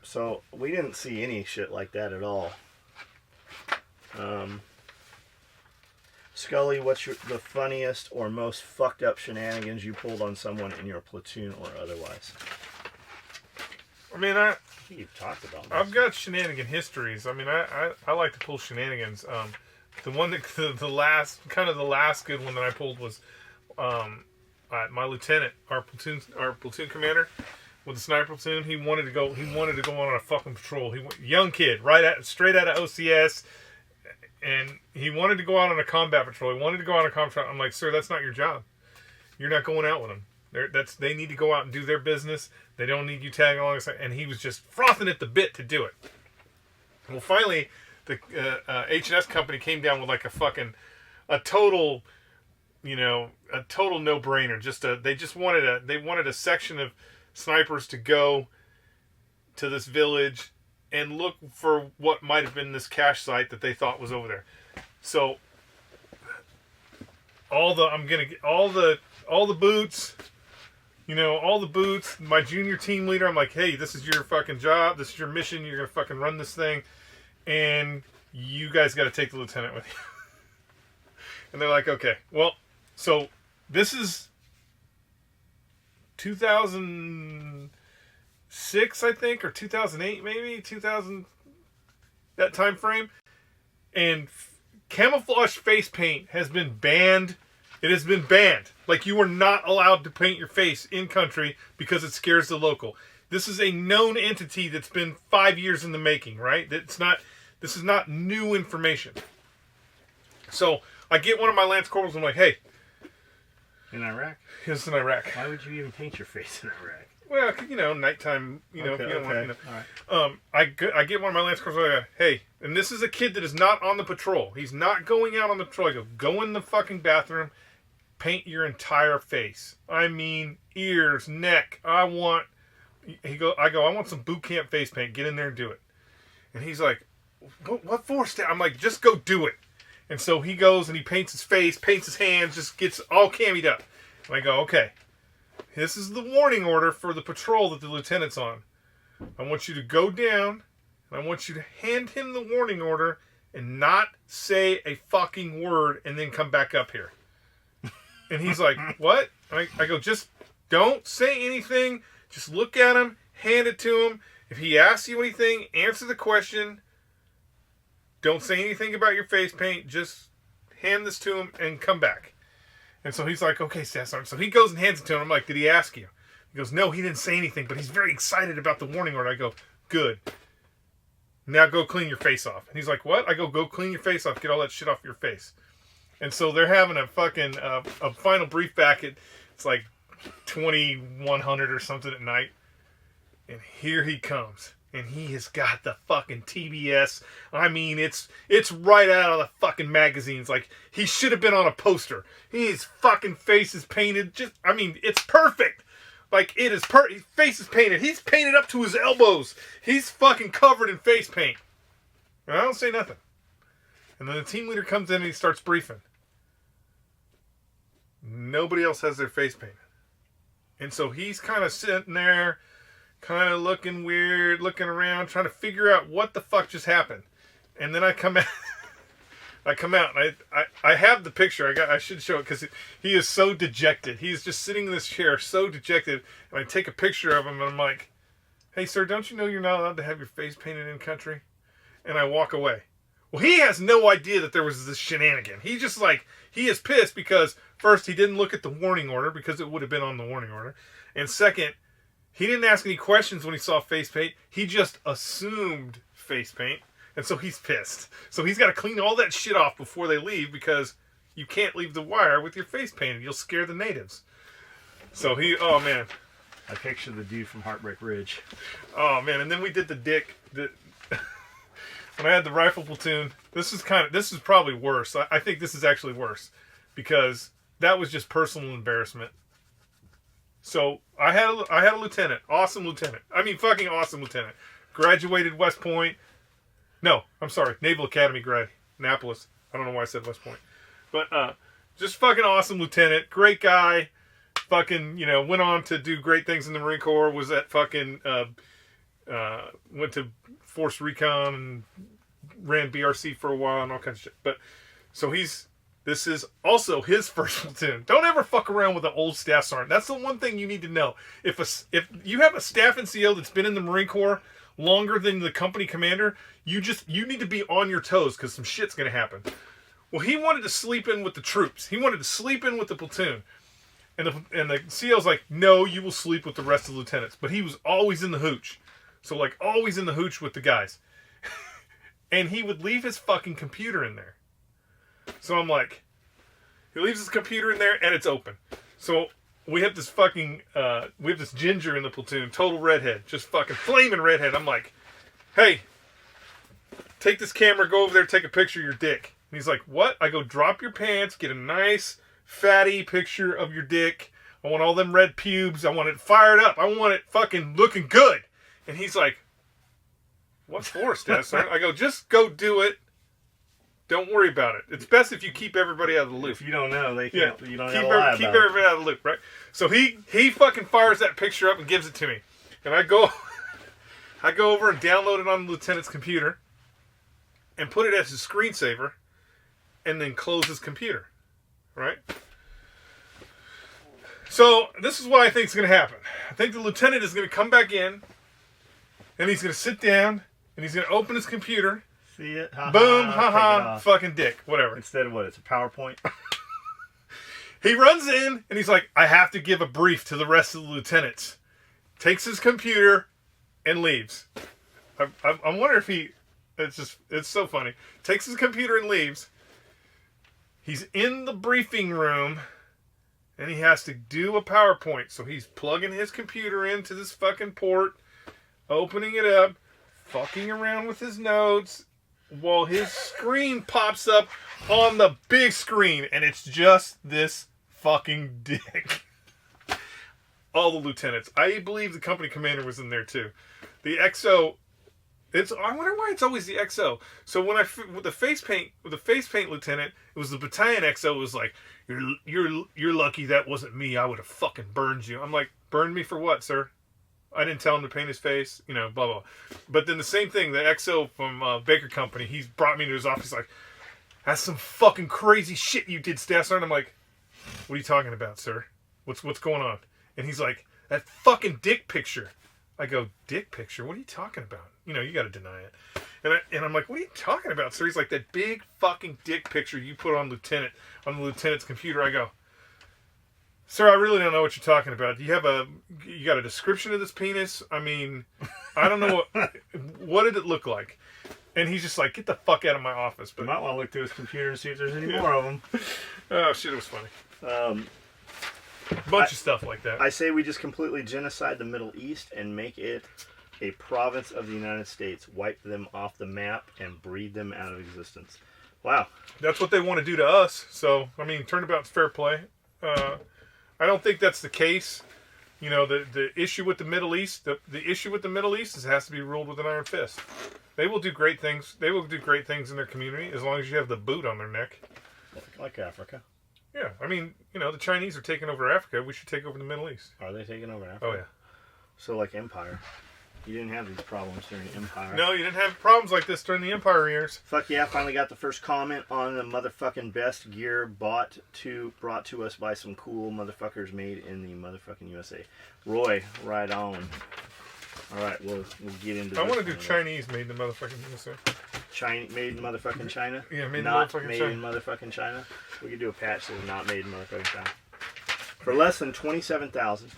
So we didn't see any shit like that at all. Skully, what's the funniest or most fucked up shenanigans you pulled on someone in your platoon or otherwise? I mean, you've talked about this. I've got shenanigan histories. I mean, I like to pull shenanigans. The one that the last good one that I pulled was my lieutenant, our platoon commander with the sniper platoon. He wanted to go on a fucking patrol. Young kid, straight out of OCS. And he wanted to go out on a combat patrol. I'm like, sir, that's not your job. You're not going out with them. They need to go out and do their business. They don't need you tagging along. And he was just frothing at the bit to do it. Well, finally, the H&S company came down with like a total no-brainer. They wanted a section of snipers to go to this village and look for what might have been this cache site that they thought was over there. So all the boots, all the boots, my junior team leader, I'm like, hey, this is your fucking job, this is your mission, you're gonna fucking run this thing, and you guys gotta take the lieutenant with you. And they're like, okay. Well, so this is 2006, I think, or 2008, maybe 2000, that time frame. And camouflage face paint has been banned. It has been banned. Like, you are not allowed to paint your face in country because it scares the local. This is a known entity that's been 5 years in the making, right? This is not new information. So I get one of my lance corporals. I'm like, hey. In Iraq? Yes, in Iraq. Why would you even paint your face in Iraq? Well, nighttime, Okay. All right. I get one of my lance corporals, like, hey, and this is a kid that is not on the patrol. He's not going out on the patrol. I go in the fucking bathroom, paint your entire face. I mean, ears, neck. I want some boot camp face paint. Get in there and do it. And he's like, what for, Stat? I'm like, just go do it. And so he goes and he paints his face, paints his hands, just gets all cammied up. And I go, okay. This is the warning order for the patrol that the lieutenant's on. I want you to go down, and I want you to hand him the warning order and not say a fucking word and then come back up here. And he's like, what? I go, just don't say anything. Just look at him, hand it to him. If he asks you anything, answer the question. Don't say anything about your face paint. Just hand this to him and come back. And so he's like, okay, Staff Sergeant. So he goes and hands it to him. I'm like, did he ask you? He goes, no, he didn't say anything, but he's very excited about the warning order. I go, good. Now go clean your face off. And he's like, what? I go clean your face off. Get all that shit off your face. And so they're having a fucking a final brief back at, it's like 2100 or something at night. And here he comes. And he has got the fucking TBS. I mean, it's right out of the fucking magazines. Like, he should have been on a poster. His fucking face is painted. It's perfect. Like, it is his face is painted. He's painted up to his elbows. He's fucking covered in face paint. And I don't say nothing. And then the team leader comes in and he starts briefing. Nobody else has their face painted. And so he's kind of sitting there, kind of looking weird, looking around, trying to figure out what the fuck just happened. And then I come out. And I have the picture. I should show it because he is so dejected. He's just sitting in this chair, so dejected. And I take a picture of him, and I'm like, "Hey, sir, don't you know you're not allowed to have your face painted in country?" And I walk away. Well, he has no idea that there was this shenanigan. He just he is pissed because first, he didn't look at the warning order because it would have been on the warning order. And second, he didn't ask any questions when he saw face paint. He just assumed face paint. And so he's pissed. So he's got to clean all that shit off before they leave because you can't leave the wire with your face painted. You'll scare the natives. So oh man. I picture the dude from Heartbreak Ridge. Oh man, and then we did the dick. When I had the rifle platoon, this is probably worse. I think this is actually worse because that was just personal embarrassment. So I had a lieutenant, awesome lieutenant. I mean, fucking awesome lieutenant. Graduated West Point. No, I'm sorry, Naval Academy grad, Annapolis. I don't know why I said West Point, but just fucking awesome lieutenant, great guy. Fucking, went on to do great things in the Marine Corps. Was at fucking went to Force Recon and ran BRC for a while and all kinds of shit. But so this is also his first platoon. Don't ever fuck around with an old staff sergeant. That's the one thing you need to know. If you have a staff NCO that's been in the Marine Corps longer than the company commander, you need to be on your toes because some shit's gonna happen. Well, he wanted to sleep in with the troops. He wanted to sleep in with the platoon. And the CO's like, no, you will sleep with the rest of the lieutenants. But he was always in the hooch. So always in the hooch with the guys. And he would leave his fucking computer in there. So I'm like, he leaves his computer in there and it's open. So we have this ginger in the platoon, total redhead, just fucking flaming redhead. I'm like, hey, take this camera, go over there, take a picture of your dick. And he's like, what? I go, drop your pants, get a nice fatty picture of your dick. I want all them red pubes. I want it fired up. I want it fucking looking good. And he's like, what for, Staff Sergeant? I go, just go do it. Don't worry about it. It's best if you keep everybody out of the loop. If you don't know, they can't. You don't have to lie about keep everybody out of the loop, right? So he fucking fires that picture up and gives it to me, and I go over and download it on the lieutenant's computer, and put it as his screensaver, and then close his computer, right? So this is what I think is going to happen. I think the lieutenant is going to come back in, and he's going to sit down, and he's going to open his computer. See it? Ha, boom, ha, fucking dick, whatever. Instead of what? It's a PowerPoint? He runs in, and he's like, I have to give a brief to the rest of the lieutenants. Takes his computer, and leaves. I wonder if it's so funny. Takes his computer and leaves. He's in the briefing room, and he has to do a PowerPoint. So he's plugging his computer into this fucking port, opening it up, fucking around with his notes, while his screen pops up on the big screen, and it's just this fucking dick. All the lieutenants. I believe the company commander was in there too. The XO. I wonder why it's always the XO. So when with the face paint lieutenant, it was the battalion XO. Was like, you're lucky that wasn't me. I would have fucking burned you. I'm like, burned me for what, sir? I didn't tell him to paint his face, blah, blah. But then the same thing, the XO from Baker Company, he's brought me to his office like, that's some fucking crazy shit you did, Staff Sergeant. I'm like, what are you talking about, sir? What's going on? And he's like, that fucking dick picture. I go, dick picture? What are you talking about? You got to deny it. And I'm like, what are you talking about, sir? He's like, that big fucking dick picture you put on the lieutenant's computer. I go, sir, I really don't know what you're talking about. You got a description of this penis? I mean, I don't know what did it look like? And he's just like, get the fuck out of my office. But you might want to look through his computer and see if there's any more of them. Oh shit, it was funny. Bunch of stuff like that. I say we just completely genocide the Middle East and make it a province of the United States. Wipe them off the map and breed them out of existence. Wow. That's what they want to do to us. So, I mean, turnabout's fair play. I don't think that's the case. You know, the issue with the Middle East, the issue with the Middle East is it has to be ruled with an iron fist. They will do great things. They will do great things in their community as long as you have the boot on their neck. Like Africa. Yeah, I mean, you know, the Chinese are taking over Africa. We should take over the Middle East. Are they taking over Africa? Oh, yeah. So, like Empire. You didn't have these problems during Empire. No, you didn't have problems like this during the Empire years. Fuck yeah, finally got the first comment on the motherfucking best gear brought to us by some cool motherfuckers made in the motherfucking USA. Roy, right on. Alright, we'll get into this. I want to do Chinese made in the motherfucking USA. Made in motherfucking China? Yeah, made in not motherfucking made China. in motherfucking China. We could do a patch that is not made in motherfucking China. For less than $27,000,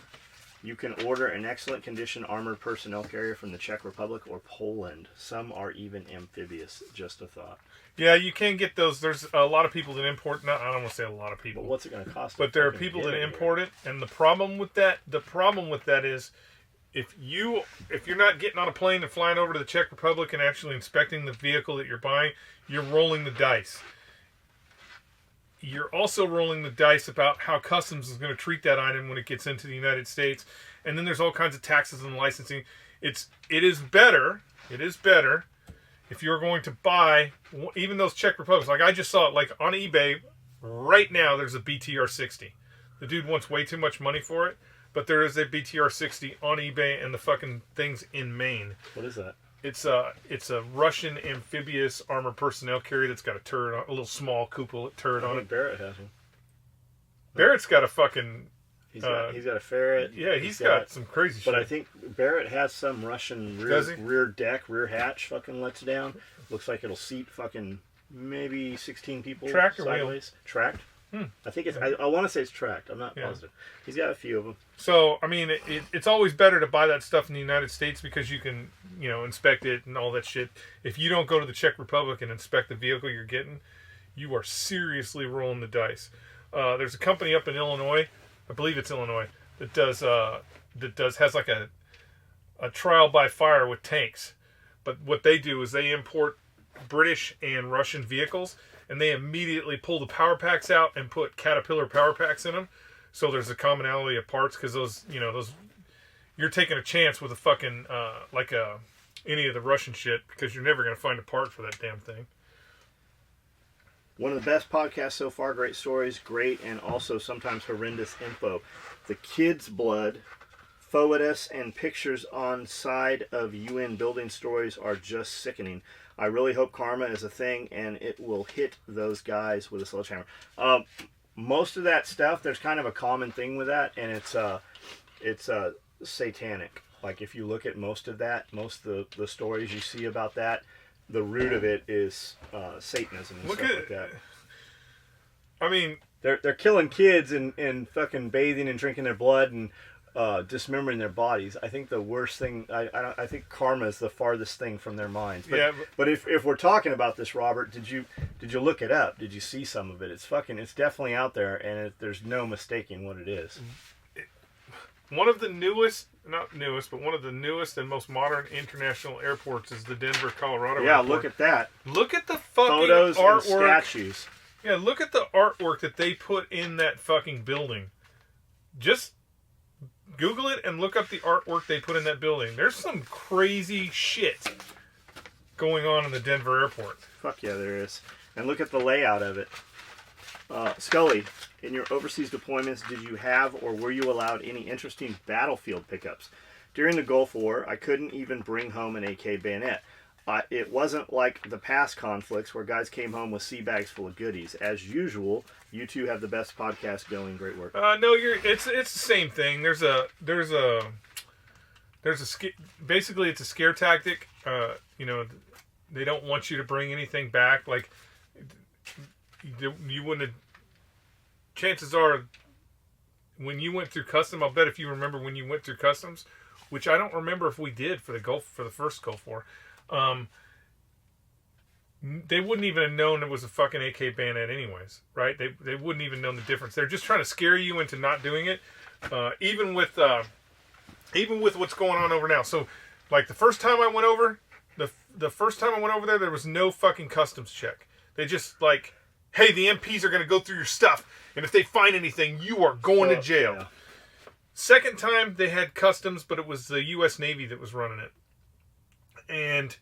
you can order an excellent condition armored personnel carrier from the Czech Republic or Poland. Some are even amphibious. Just a thought. Yeah, you can get those. There's a lot of people that import. I don't want to say a lot of people. But what's it going to cost? But there are people that import it, and the problem with that is, if you're not getting on a plane and flying over to the Czech Republic and actually inspecting the vehicle that you're buying, you're rolling the dice. You're also rolling the dice about how customs is going to treat that item when it gets into the United States, and then there's all kinds of taxes and licensing. It is better if you're going to buy even those Czech Republics. Like I just saw it, like on eBay right now. There's a BTR 60. The dude wants way too much money for it, but there is a BTR 60 on eBay, and the fucking thing's in Maine. What is that? It's a Russian amphibious armored personnel carrier that's got a turret, a little small cupola turret on it. Barrett has one. Barrett's got a fucking. He's got a ferret. Yeah, he's got some crazy shit. But I think Barrett has some Russian rear deck, rear hatch fucking lets down. Looks like it'll seat fucking maybe 16 people Tracked or sideways. Tracked? I think it's. I want to say it's tracked. I'm not positive. He's got a few of them. So I mean, it's always better to buy that stuff in the United States because you can, inspect it and all that shit. If you don't go to the Czech Republic and inspect the vehicle you're getting, you are seriously rolling the dice. There's a company up in Illinois, I believe it's Illinois, that has like a trial by fire with tanks. But what they do is they import British and Russian vehicles, and they immediately pull the power packs out and put Caterpillar power packs in them. So there's a commonality of parts because those you're taking a chance with a fucking any of the Russian shit because you're never gonna find a part for that damn thing. One of the best podcasts so far. Great stories, great and also sometimes horrendous info. The kids' blood, photos and pictures on side of UN building stories are just sickening. I really hope karma is a thing and it will hit those guys with a sledgehammer. Most of that stuff, there's kind of a common thing with that, and it's satanic. Like if you look at most of the stories you see about that, the root of it is Satanism and stuff like that. I mean, they're killing kids and fucking bathing and drinking their blood and dismembering their bodies. I think the worst thing. I think karma is the farthest thing from their minds. But if we're talking about this, Robert, did you look it up? Did you see some of it? It's definitely out there, and there's no mistaking what it is. One of the newest, not newest, but one of the newest and most modern international airports is the Denver, Colorado airport. Look at that. Look at the fucking photos artwork. And statues. Yeah, look at the artwork that they put in that fucking building. Just Google it and look up the artwork they put in that building. There's some crazy shit going on in the Denver airport. Fuck yeah, there is. And look at the layout of it. Skully, in your overseas deployments, did you have or were you allowed any interesting battlefield pickups? During the Gulf War, I couldn't even bring home an AK bayonet. It wasn't like the past conflicts where guys came home with sea bags full of goodies. As usual, you two have the best podcast going. Great work. No, it's the same thing. Basically it's a scare tactic. They don't want you to bring anything back. Like you wouldn't have. Chances are, when you went through customs, I'll bet if you remember when you went through customs, which I don't remember if we did for the first Gulf War. They wouldn't even have known it was a fucking AK bayonet anyways, right? They wouldn't even know the difference. They're just trying to scare you into not doing it, even with what's going on over now. So, like the first time I went over, there was no fucking customs check. They just like, hey, the MPs are going to go through your stuff, and if they find anything, you are going to jail. Yeah. Second time they had customs, but it was the U.S. Navy that was running it. And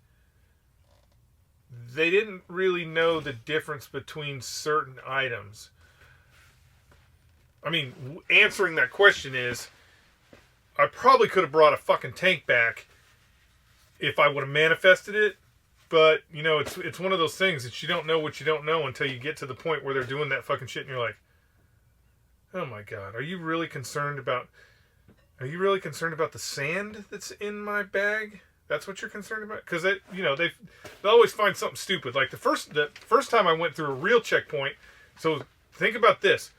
they didn't really know the difference between certain items. I mean, answering that question is, I probably could have brought a fucking tank back if I would have manifested it. But, you know, it's one of those things that you don't know what you don't know until you get to the point where they're doing that fucking shit and you're like, oh my God, are you really concerned about the sand that's in my bag? That's what you're concerned about? Because they always find something stupid. Like the first time I went through a real checkpoint. So think about this: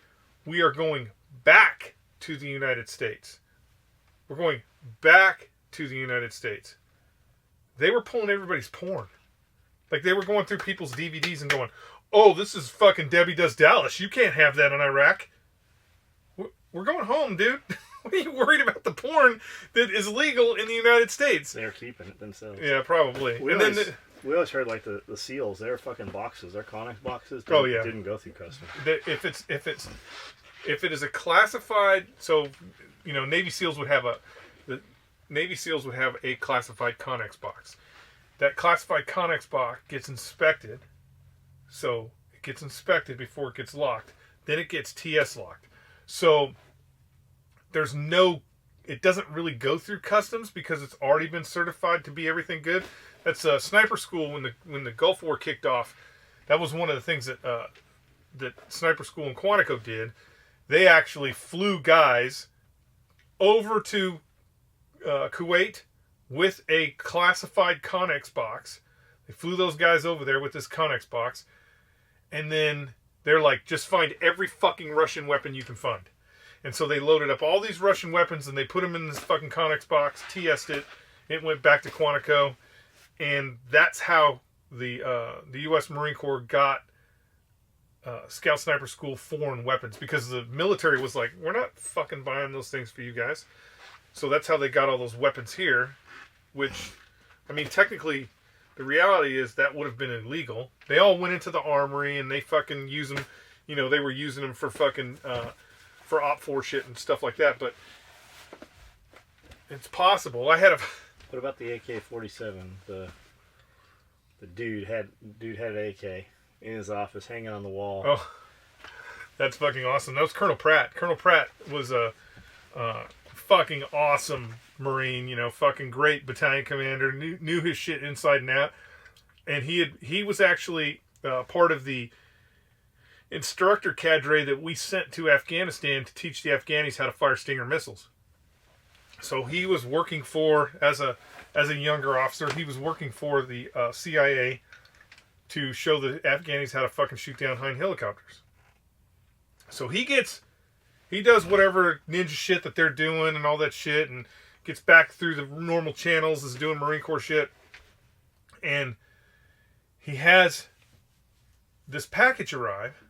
we are going back to the United States. We're going back to the United States. They were pulling everybody's porn. Like they were going through people's DVDs and going, "Oh, this is fucking Debbie Does Dallas. You can't have that in Iraq." We're going home, dude. What are you worried about the porn that is legal in the United States? They're keeping it themselves. Yeah, probably. We always heard like the seals. They're fucking boxes. They're Connex boxes. Didn't go through customs. If it is a classified, so you know, Navy SEALs would have a classified Connex box. That classified Connex box gets inspected. So it gets inspected before it gets locked. Then it gets TS locked. So it doesn't really go through customs because it's already been certified to be everything good. That's sniper school when the Gulf War kicked off. That was one of the things that sniper school in Quantico did. They actually flew guys over to Kuwait with a classified Connex box. They flew those guys over there with this Connex box, and then they're like, just find every fucking Russian weapon you can find. And so they loaded up all these Russian weapons and they put them in this fucking Connex box, TS'd it. It went back to Quantico. And that's how the U.S. Marine Corps got Scout Sniper School foreign weapons. Because the military was like, we're not fucking buying those things for you guys. So that's how they got all those weapons here. Which, I mean, technically, the reality is that would have been illegal. They all went into the armory and they fucking use them. You know, they were using them for fucking... for OP4 shit and stuff like that, but it's possible. What about the AK-47? The dude had an AK in his office hanging on the wall. Oh, that's fucking awesome. That was Colonel Pratt. Colonel Pratt was a fucking awesome Marine, you know, fucking great battalion commander, knew his shit inside and out, and he was actually part of the instructor cadre that we sent to Afghanistan to teach the Afghanis how to fire Stinger missiles. So he was working for, as a younger officer, he was working for the CIA to show the Afghanis how to fucking shoot down Hind helicopters. So he does whatever ninja shit that they're doing and all that shit, and gets back through the normal channels, is doing Marine Corps shit, and he has this package arrive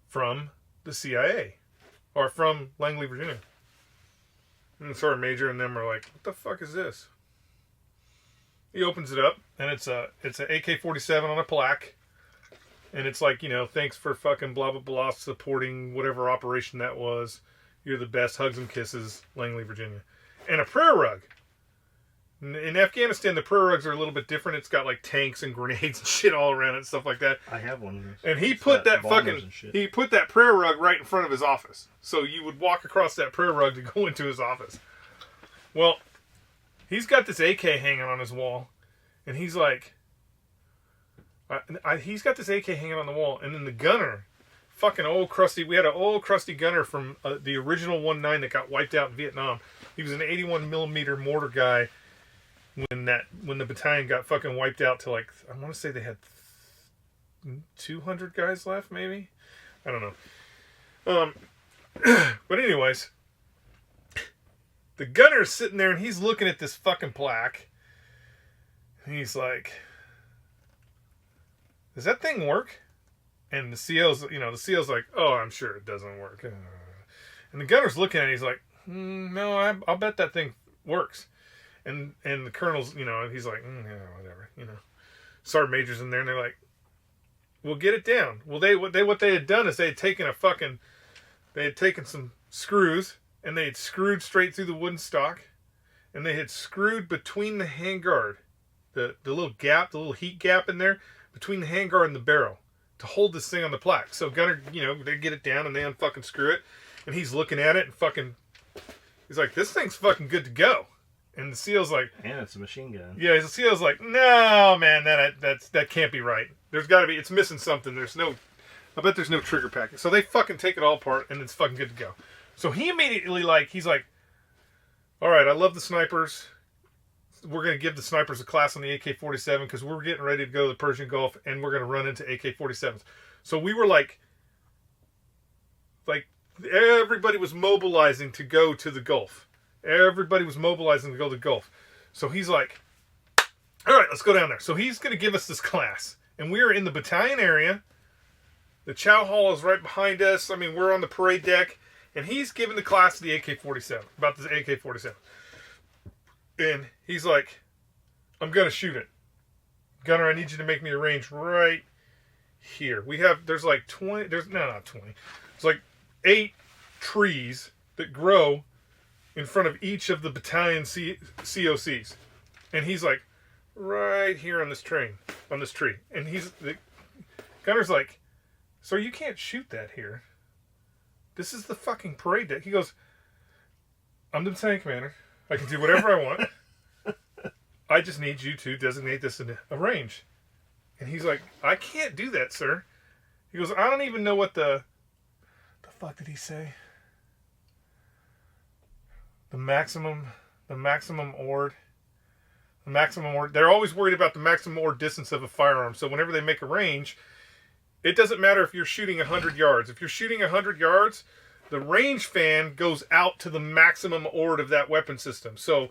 from the CIA, or from Langley, Virginia. And the Sergeant Major and them are like, what the fuck is this? He opens it up, and it's an AK-47 on a plaque, and it's like, you know, thanks for fucking blah, blah, blah, supporting whatever operation that was. You're the best. Hugs and kisses, Langley, Virginia. And a prayer rug. In Afghanistan, the prayer rugs are a little bit different. It's got like tanks and grenades and shit all around it and stuff like that. I have one of those. And he put that prayer rug right in front of his office. So you would walk across that prayer rug to go into his office. Well, he's got this AK hanging on his wall. And he's like, he's got this AK hanging on the wall. And then the gunner, fucking old crusty, we had an old crusty gunner from the original 1.9 that got wiped out in Vietnam. He was an 81 millimeter mortar guy. When the battalion got fucking wiped out to, like, I want to say they had 200 guys left, maybe? I don't know. But anyways, the gunner's sitting there and he's looking at this fucking plaque. And he's like, does that thing work? And the CO's like, oh, I'm sure it doesn't work. And the gunner's looking at it, he's like, no, I'll bet that thing works. And the colonel's, you know, he's like, yeah, whatever, you know. Sergeant Major's in there, and they're like, well, get it down. Well, what they had done is they had taken some screws, and they had screwed straight through the wooden stock, and they had screwed between the handguard, the little gap, the little heat gap in there, between the handguard and the barrel, to hold this thing on the plaque. So Gunner, they get it down and they unfucking screw it, and he's looking at it and fucking, he's like, this thing's fucking good to go. And the SEAL's like, and it's a machine gun. Yeah, the SEAL's like, no, man, that can't be right. There's got to be, it's missing something. I bet there's no trigger package. So they fucking take it all apart, and it's fucking good to go. So he immediately, he's like, all right, I love the snipers. We're going to give the snipers a class on the AK-47 because we're getting ready to go to the Persian Gulf, and we're going to run into AK-47s. So we were like, everybody was mobilizing to go to the Gulf. Everybody was mobilizing to go to the Gulf. So he's like, all right, let's go down there. So he's going to give us this class. And we are in the battalion area. The chow hall is right behind us. I mean, we're on the parade deck. And he's giving the class the AK-47, about this AK-47. And he's like, I'm going to shoot it. Gunner, I need you to make me a range right here. There's like 20, not 20. It's like 8 trees that grow in front of each of the battalion COCs. And he's like, right here on this tree. And Gunner's like, so you can't shoot that here. This is the fucking parade deck. He goes, I'm the battalion commander. I can do whatever I want. I just need you to designate this in a range. And he's like, I can't do that, sir. He goes, I don't even know what the fuck did he say? The maximum ord. They're always worried about the maximum ord distance of a firearm. So whenever they make a range, it doesn't matter if you're shooting 100 yards. If you're shooting 100 yards, the range fan goes out to the maximum ord of that weapon system. So,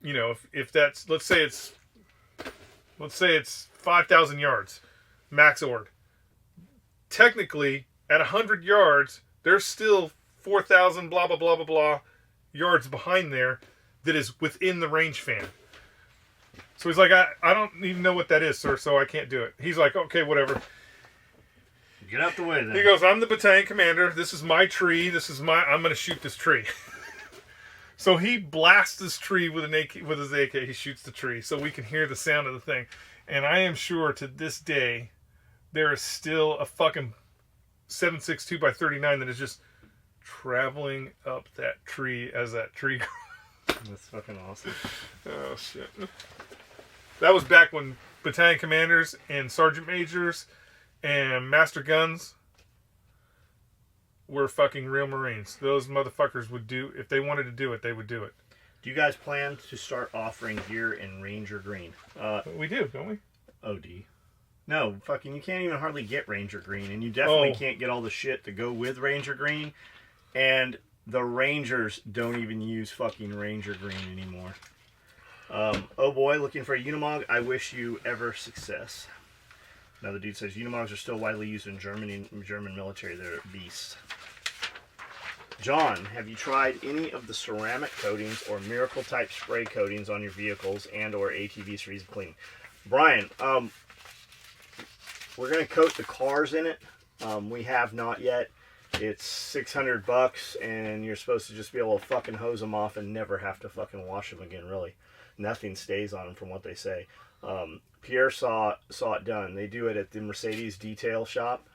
if that's, let's say it's 5,000 yards, max ord. Technically, at 100 yards, there's still 4,000 blah, blah, blah, blah, blah yards behind there that is within the range fan. So he's like, I don't even know what that is, sir, so I can't do it. He's like, okay, whatever. Get out the way then. He goes, I'm the battalion commander. This is my tree. I'm going to shoot this tree. So he blasts this tree with his AK. He shoots the tree so we can hear the sound of the thing. And I am sure to this day, there is still a fucking 7.62 by 39 that is just traveling up that tree as that tree grows. That's fucking awesome. Oh, shit. That was back when battalion commanders and sergeant majors and master guns were fucking real Marines. Those motherfuckers would do, if they wanted to do it, they would do it. Do you guys plan to start offering gear in Ranger Green? We do, don't we? OD. No, fucking, you can't even hardly get Ranger Green, and you definitely can't get all the shit to go with Ranger Green, and the Rangers don't even use fucking Ranger Green anymore. Oh boy, looking for a Unimog. I wish you ever success. Another dude says Unimogs are still widely used in German military. They're beasts. John, have you tried any of the ceramic coatings or miracle type spray coatings on your vehicles and or ATVs for ease of cleaning? Brian, we're going to coat the cars in it. We have not yet. It's $600 and you're supposed to just be able to fucking hose them off and never have to fucking wash them again, really. Nothing stays on them from what they say. Pierre saw it done. They do it at the Mercedes detail shop.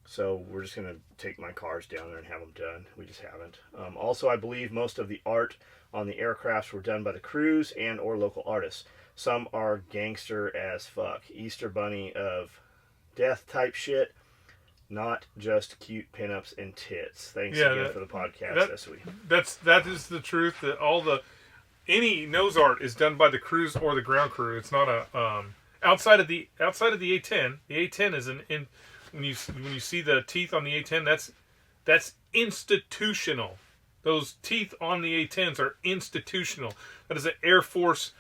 So we're just going to take my cars down there and have them done. We just haven't. Also, I believe most of the art on the aircrafts were done by the crews and or local artists. Some are gangster as fuck. Easter Bunny of death type shit. Not just cute pinups and tits. Thanks again for the podcast this week. That is the truth. That any nose art is done by the crews or the ground crew. It's not a outside of the A10. The A10 is when you see the teeth on the A10, that's institutional. Those teeth on the A10s are institutional. That is an Air Force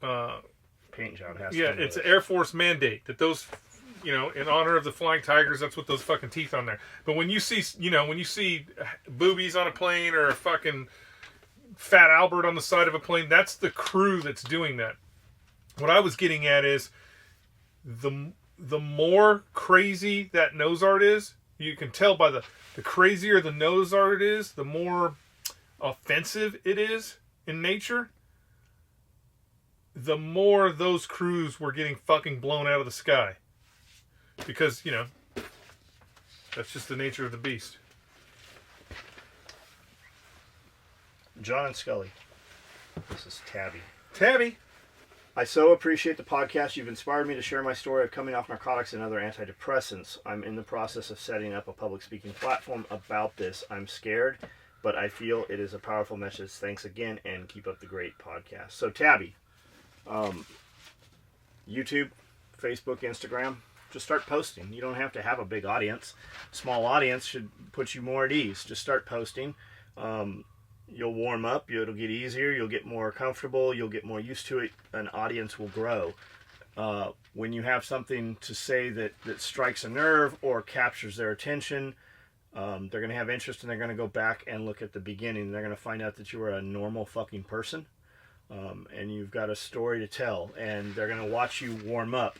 paint job has. Yeah, it's an Air Force mandate that those, in honor of the Flying Tigers, that's what those fucking teeth on there. But when you see boobies on a plane or a fucking Fat Albert on the side of a plane, that's the crew that's doing that. What I was getting at is the more crazy that nose art is, You can tell by the crazier the nose art is, the more offensive it is in nature, the more those crews were getting fucking blown out of the sky. Because, that's just the nature of the beast. John Skully. This is Tabby. I so appreciate the podcast. You've inspired me to share my story of coming off narcotics and other antidepressants. I'm in the process of setting up a public speaking platform about this. I'm scared, but I feel it is a powerful message. Thanks again, and keep up the great podcast. So, Tabby, YouTube, Facebook, Instagram, just start posting. You don't have to have a big audience. Small audience should put you more at ease. Just start posting. You'll warm up. It'll get easier. You'll get more comfortable. You'll get more used to it. An audience will grow. When you have something to say that strikes a nerve or captures their attention, they're going to have interest, and they're going to go back and look at the beginning. They're going to find out that you are a normal fucking person, and you've got a story to tell, and they're going to watch you warm up.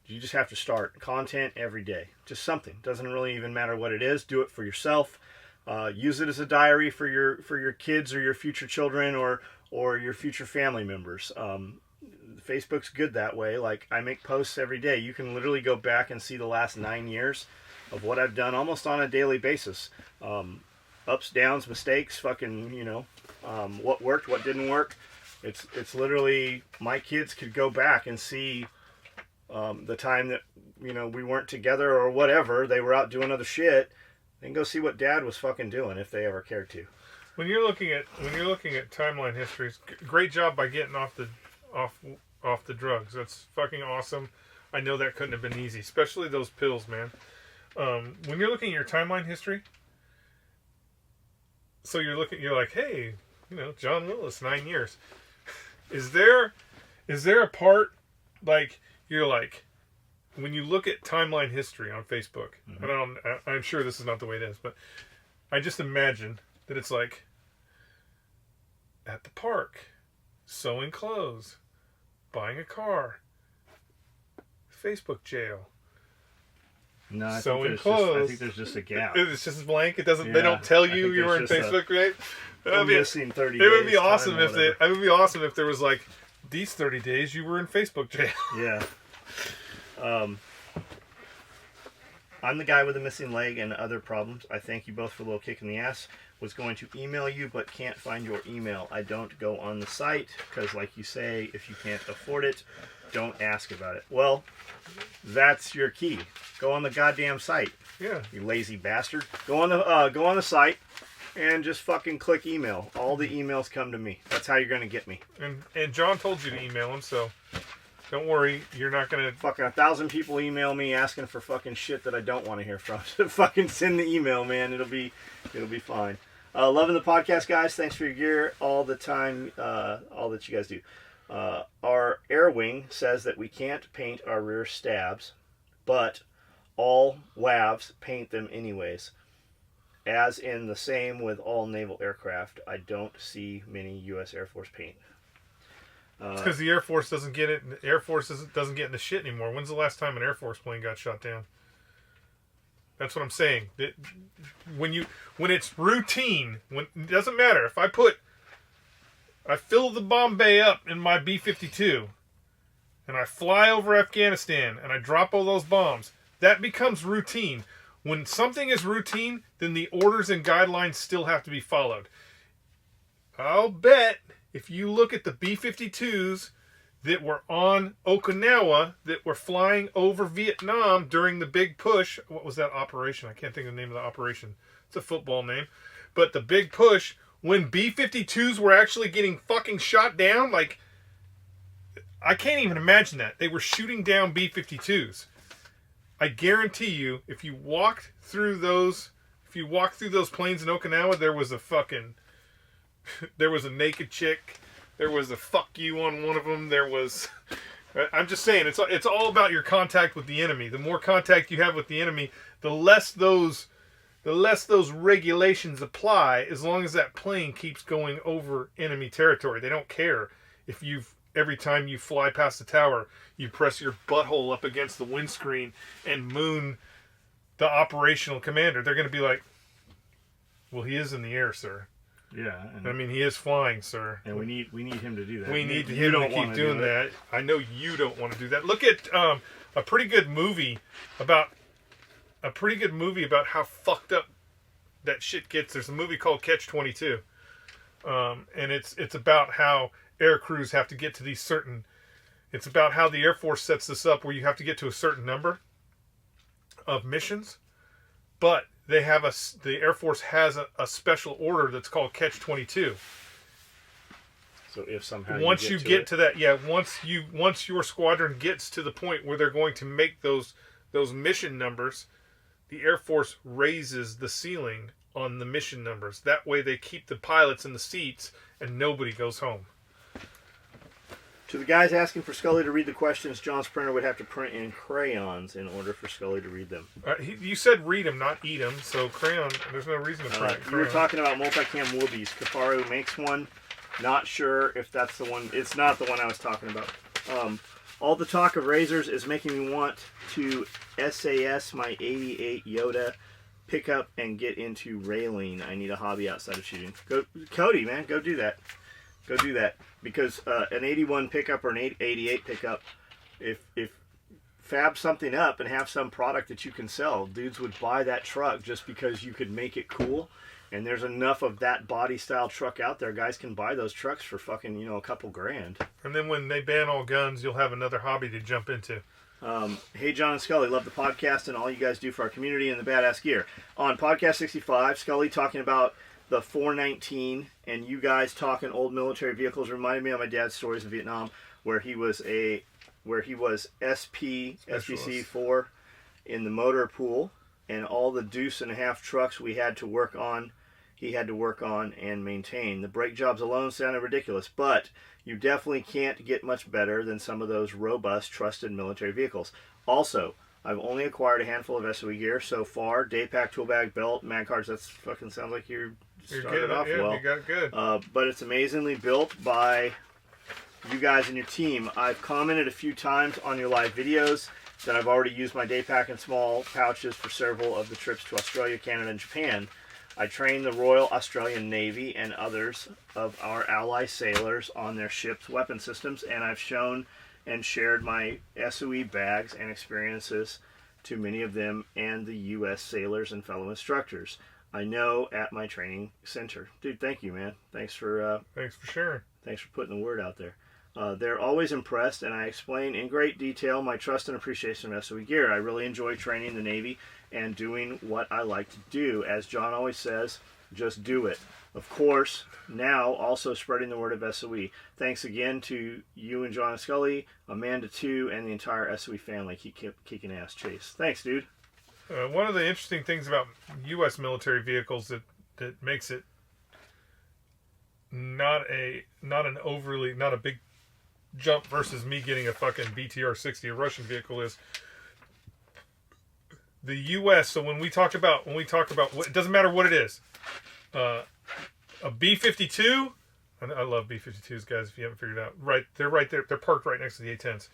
You just have to start content every day. Just something. Doesn't really even matter what it is. Do it for yourself. Use it as a diary for your kids or your future children or your future family members. Facebook's good that way. Like, I make posts every day. You can literally go back and see the last 9 years of what I've done almost on a daily basis. Ups, downs, mistakes, fucking, what worked, what didn't work. It's literally, my kids could go back and see the time that, we weren't together or whatever. They were out doing other shit. And go see what Dad was fucking doing if they ever cared to. When you're looking at timeline histories, great job by getting off the drugs. That's fucking awesome. I know that couldn't have been easy, especially those pills, man. When you're looking at your timeline history, so you're like, hey, John Willis, 9 years. Is there a part like you're like, when you look at timeline history on Facebook, mm-hmm. and I'm sure this is not the way it is, but I just imagine that it's like at the park, sewing clothes, buying a car, Facebook jail, no, I think there's just a gap. It's just blank. It doesn't. Yeah, they don't tell you were in Facebook, right? I'm missing 30 days. It would be awesome if it would be awesome if there was like these 30 days you were in Facebook jail. Yeah. I'm the guy with a missing leg and other problems. I thank you both for a little kick in the ass. Was going to email you, but can't find your email. I don't go on the site because, like you say, if you can't afford it, don't ask about it. Well, that's your key. Go on the goddamn site. Yeah. You lazy bastard. Go on the site and just fucking click email. All the emails come to me. That's how you're gonna get me. And John told you to email him, so. Don't worry, you're not gonna... Fucking 1,000 people email me asking for fucking shit that I don't want to hear from. Fucking send the email, man. It'll be fine. Loving the podcast, guys. Thanks for your gear all the time. All that you guys do. Our air wing says that we can't paint our rear stabs, but all WAVs paint them anyways. As in the same with all naval aircraft, I don't see many U.S. Air Force paint. It's because the Air Force doesn't get it. The Air Force doesn't get in the shit anymore. When's the last time an Air Force plane got shot down? That's what I'm saying. When it's routine, it doesn't matter. If I fill the bomb bay up in my B-52, and I fly over Afghanistan, and I drop all those bombs, that becomes routine. When something is routine, then the orders and guidelines still have to be followed. I'll bet if you look at the B-52s that were on Okinawa, that were flying over Vietnam during the big push. What was that operation? I can't think of the name of the operation. It's a football name. But the big push, when B-52s were actually getting fucking shot down, like, I can't even imagine that. They were shooting down B-52s. I guarantee you, if you walked through those planes in Okinawa, there was a naked chick. There was a fuck you on one of them. I'm just saying, it's all about your contact with the enemy. The more contact you have with the enemy, the less those regulations apply, as long as that plane keeps going over enemy territory. They don't care if every time you fly past the tower, you press your butthole up against the windscreen and moon the operational commander. They're going to be like, well, he is in the air, sir. Yeah. I mean, he is flying, sir. And we need him to do that. We need him to keep doing that. I know you don't want to do that. Look at a pretty good movie about how fucked up that shit gets. There's a movie called Catch-22, and it's about how air crews have to get to these certain. It's about how the Air Force sets this up, where you have to get to a certain number of missions, but the Air Force has a special order that's called Catch-22. So if somehow once you get to that, yeah, once your squadron gets to the point where they're going to make those mission numbers, the Air Force raises the ceiling on the mission numbers. That way they keep the pilots in the seats and nobody goes home. To the guys asking for Skully to read the questions, John's printer would have to print in crayons in order for Skully to read them. You said read them, not eat them, so crayon, there's no reason to print You were talking about multicam whoobies. Kafaru makes one. Not sure if that's the one. It's not the one I was talking about. All the talk of razors is making me want to SAS my 88 Yoda pickup and get into railing. I need a hobby outside of shooting. Go, Cody, man, go do that. Go do that. Because an 81 pickup or an 88 pickup, if fab something up and have some product that you can sell, dudes would buy that truck just because you could make it cool. And there's enough of that body style truck out there. Guys can buy those trucks for fucking, a couple grand. And then when they ban all guns, you'll have another hobby to jump into. Hey, John and Skully, love the podcast and all you guys do for our community and the badass gear. On podcast 65, Skully talking about the 419 and you guys talking old military vehicles reminded me of my dad's stories in Vietnam, where he was SPC 4 in the motor pool, and all the deuce and a half trucks we had to work on. He had to work on and maintain. The brake jobs alone sounded ridiculous, but you definitely can't get much better than some of those robust, trusted military vehicles. Also, I've only acquired a handful of SOE gear so far. Day pack, tool bag, belt, mag cards. That fucking sounds like you're started off well. You got it good. But it's amazingly built by you guys and your team. I've commented a few times on your live videos that I've already used my day pack and small pouches for several of the trips to Australia, Canada, and Japan. I train the Royal Australian Navy and others of our ally sailors on their ships' weapon systems, and I've shown and shared my SOE bags and experiences to many of them and the U.S. sailors and fellow instructors I know at my training center. Dude, thank you, man. Thanks for sharing. Thanks for putting the word out there. They're always impressed, and I explain in great detail my trust and appreciation of SOE gear. I really enjoy training the Navy and doing what I like to do. As John always says, just do it. Of course, now also spreading the word of SOE. Thanks again to you and John and Skully, Amanda too, and the entire SOE family. Keep kicking ass, Chase. Thanks, dude. One of the interesting things about U.S. military vehicles that makes it not a big jump versus me getting a fucking BTR-60, a Russian vehicle, is the U.S. So when we talk about it doesn't matter what it is, a B-52. I love B-52s, guys. If you haven't figured it out, they're right there. They're parked right next to the A-10s.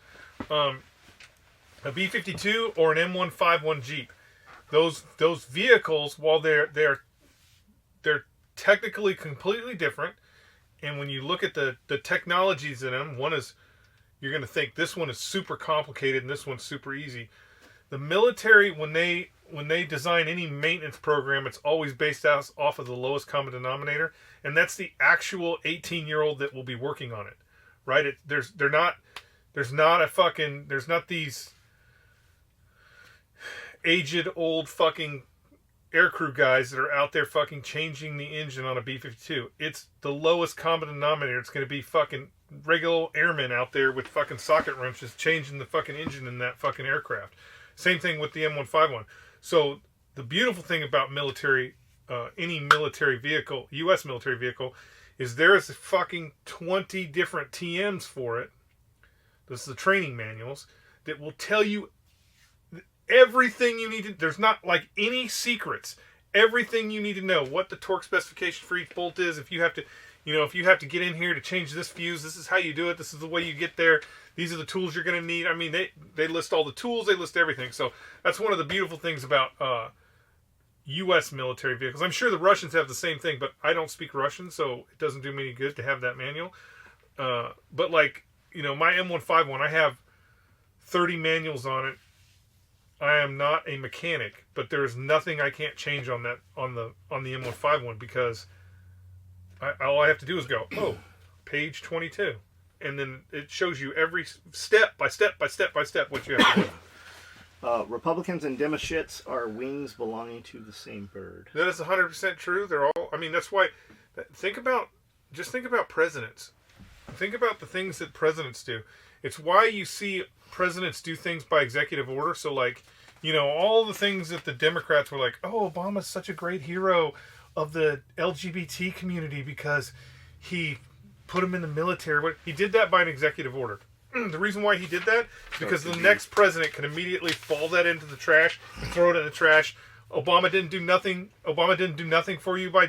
A B-52 or an M151 Jeep. Those vehicles, while they're technically completely different, and when you look at the technologies in them, one is, you're going to think this one is super complicated and this one's super easy. The military, when they design any maintenance program, it's always based off of the lowest common denominator, and that's the actual 18-year-old that will be working on it, right? There's not these aged old fucking aircrew guys that are out there fucking changing the engine on a B-52. It's the lowest common denominator. It's going to be fucking regular airmen out there with fucking socket wrenches changing the fucking engine in that fucking aircraft. Same thing with the M151. So the beautiful thing about military, any military vehicle, U.S. military vehicle, is there is fucking 20 different TMs for it. This is the training manuals that will tell you everything you need to. There's not like any secrets. Everything you need to know. What the torque specification for each bolt is. If you have to you know, if you have to get in here to change this fuse, this is how you do it. This is the way you get there. These are the tools you're going to need. I mean, they list all the tools. They list everything. So that's one of the beautiful things about U.S. military vehicles. I'm sure the Russians have the same thing, but I don't speak Russian, so it doesn't do me any good to have that manual. But like, you know, my M151, I have 30 manuals on it. I am not a mechanic, but there is nothing I can't change on that on the M151 because all I have to do is go, oh, page 22, and then it shows you every step by step what you have to do. Republicans and Democrats are wings belonging to the same bird. That is 100% true. They're all. I mean, that's why. Think about presidents. Think about the things that presidents do. It's why you see presidents do things by executive order. So, like, you know, all the things that the Democrats were like, oh, Obama's such a great hero of the LGBT community because he put him in the military. He did that by an executive order. The reason why he did that is because the next president can immediately fall that into the trash and throw it in the trash. Obama didn't do nothing. Obama didn't do nothing for you by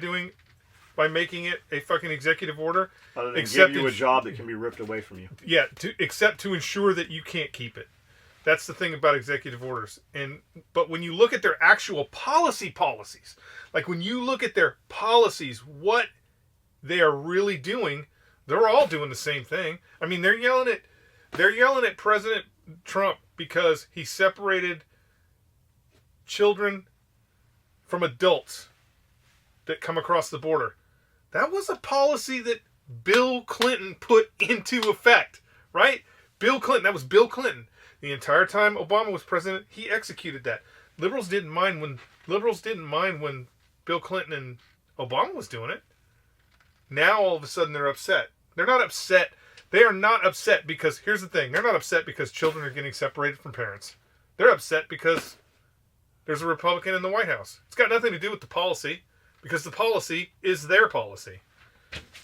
making it a fucking executive order. Other than give you a job that can be ripped away from you. Yeah, except to ensure that you can't keep it. That's the thing about executive orders. But when you look at their actual policies, like when you look at their policies, what they are really doing, they're all doing the same thing. I mean, they're yelling at President Trump because he separated children from adults that come across the border. That was a policy that Bill Clinton put into effect, right? That was Bill Clinton. The entire time Obama was president, he executed that. Liberals didn't mind when Bill Clinton and Obama was doing it. Now all of a sudden they're upset. They're not upset. They are not upset because, here's the thing, they're not upset because children are getting separated from parents. They're upset because there's a Republican in the White House. It's got nothing to do with the policy, because the policy is their policy.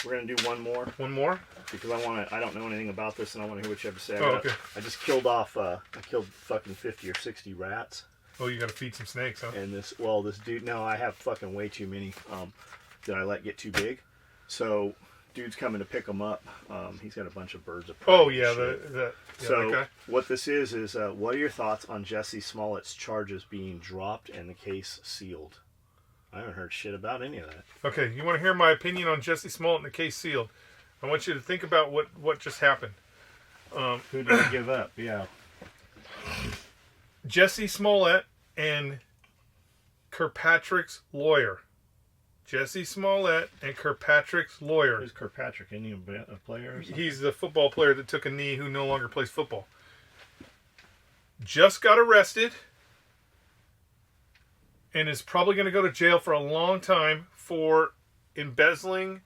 We're going to do one more. One more? Because I don't know anything about this, and I want to hear what you have to say. Okay. I just killed fucking 50 or 60 rats. Oh, you got to feed some snakes, huh? And this dude, no, I have fucking way too many that I let get too big. So, dude's coming to pick them up. He's got a bunch of birds of prey. Oh, yeah. So, what this is what are your thoughts on Jesse Smollett's charges being dropped and the case sealed? I haven't heard shit about any of that. Okay, you want to hear my opinion on Jesse Smollett and the case sealed? I want you to think about what just happened. Who did he give up? Yeah. Jesse Smollett and Kirkpatrick's lawyer. Jesse Smollett and Kirkpatrick's lawyer. Who's Kirkpatrick? Isn't he a player or something? He's the football player that took a knee who no longer plays football. Just got arrested and is probably going to go to jail for a long time for embezzling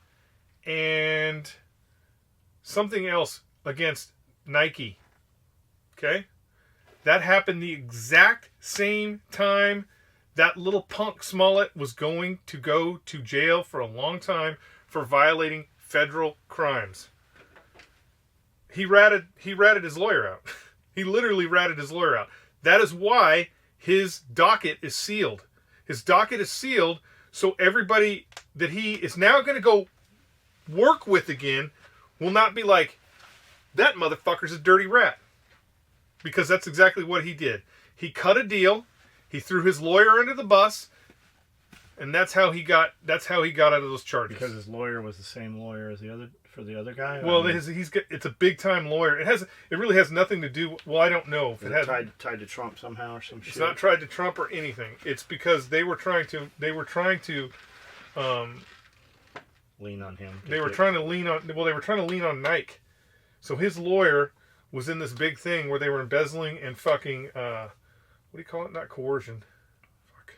and something else against Nike. Okay? That happened the exact same time that little punk Smollett was going to go to jail for a long time for violating federal crimes. He ratted his lawyer out. He literally ratted his lawyer out. That is why his docket is sealed. His docket is sealed so everybody that he is now going to go work with again will not be like, that motherfucker's a dirty rat. Because that's exactly what he did. He cut a deal. He threw his lawyer under the bus, and that's how he got out of those charges. Because his lawyer was the same lawyer as the other guy. Well, it's a big time lawyer. It really has nothing to do. Well, I don't know if it has tied to Trump somehow or some shit. It's not tied to Trump or anything. It's because they were trying to lean on him. They were trying to lean on Nike. So his lawyer was in this big thing where they were embezzling and fucking what do you call it? Not coercion. Fuck.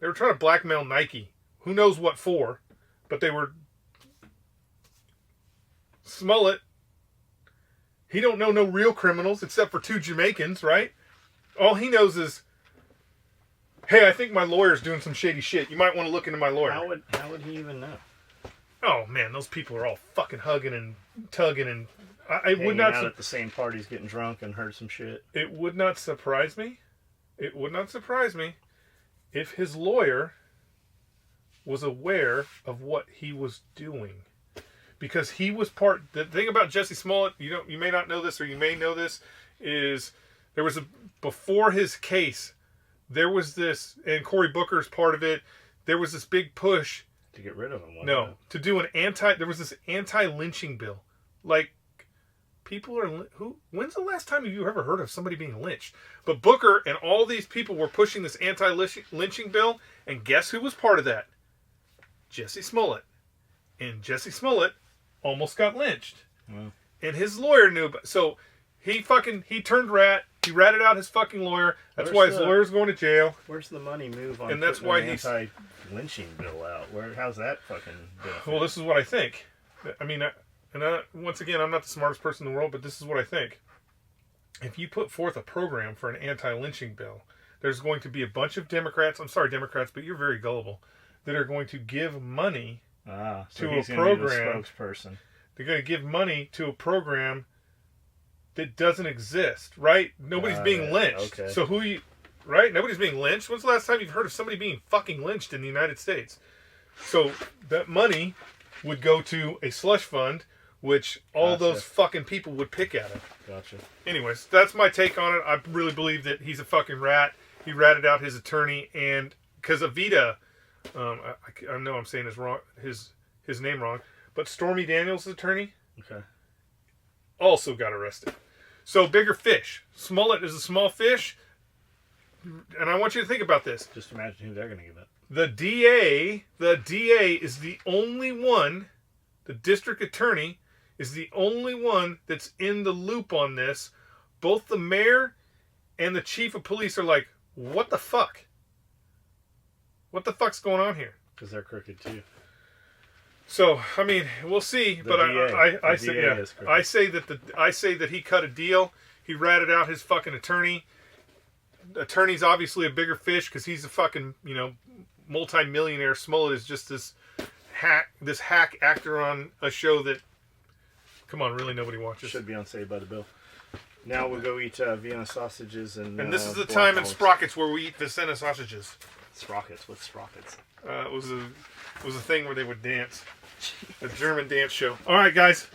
They were trying to blackmail Nike. Who knows what for? But they were. Smollett. He don't know no real criminals except for 2 Jamaicans, right? All he knows is, hey, I think my lawyer's doing some shady shit. You might want to look into my lawyer. How would he even know? Oh man, those people are all fucking hugging and tugging, and I would Hanging not out at the same parties, getting drunk, and heard some shit. It would not surprise me. It would not surprise me if his lawyer was aware of what he was doing. Because he was the thing about Jesse Smollett, you may not know this, or you may know this, is there was before his case, there was this, and Cory Booker's part of it, there was this big push to get rid of him. No, to do there was this anti-lynching bill. Like, people are, when's the last time have you ever heard of somebody being lynched? But Booker and all these people were pushing this anti-lynching bill, and guess who was part of that? Jesse Smollett. And Jesse Smollett almost got lynched. Wow. And his lawyer knew about, so he turned rat. He ratted out his fucking lawyer. That's why his lawyer's going to jail. Where's the money move on? And that's why he's anti-lynching bill out. How's that fucking benefit? Well, this is what I think. I mean, once again, I'm not the smartest person in the world, but this is what I think. If you put forth a program for an anti-lynching bill, there's going to be a bunch of Democrats. I'm sorry, Democrats, but you're very gullible. That are going to give money so to he's a gonna be program. The spokesperson. They're going to give money to a program that doesn't exist, right? Nobody's being lynched. Okay. So right? Nobody's being lynched. When's the last time you've heard of somebody being fucking lynched in the United States? So that money would go to a slush fund, which all those fucking people would pick at it. Gotcha. Anyways, that's my take on it. I really believe that he's a fucking rat. He ratted out his attorney, and because Avita, I know I'm saying his name wrong, but Stormy Daniels' attorney, also got arrested. So bigger fish. Smollett is a small fish, and I want you to think about this. Just imagine who they're going to give it. The DA is the only one. The district attorney is the only one that's in the loop on this. Both the mayor and the chief of police are like, what the fuck? What the fuck's going on here? Because they're crooked too. So, I mean, we'll see. But I say that he cut a deal. He ratted out his fucking attorney. Attorney's obviously a bigger fish because he's a fucking, multi-millionaire. Smollett is just this hack actor on a show that, come on, really nobody watches. Should be on Saved by the Bell. Now we'll go eat Vienna sausages and this is the time in Sprockets where we eat Vienna sausages. Sprockets? What's Sprockets? It was a thing where they would dance. A German dance show. All right, guys.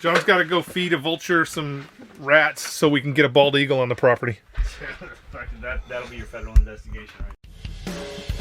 John's got to go feed a vulture some rats so we can get a bald eagle on the property. That'll be your federal investigation, right?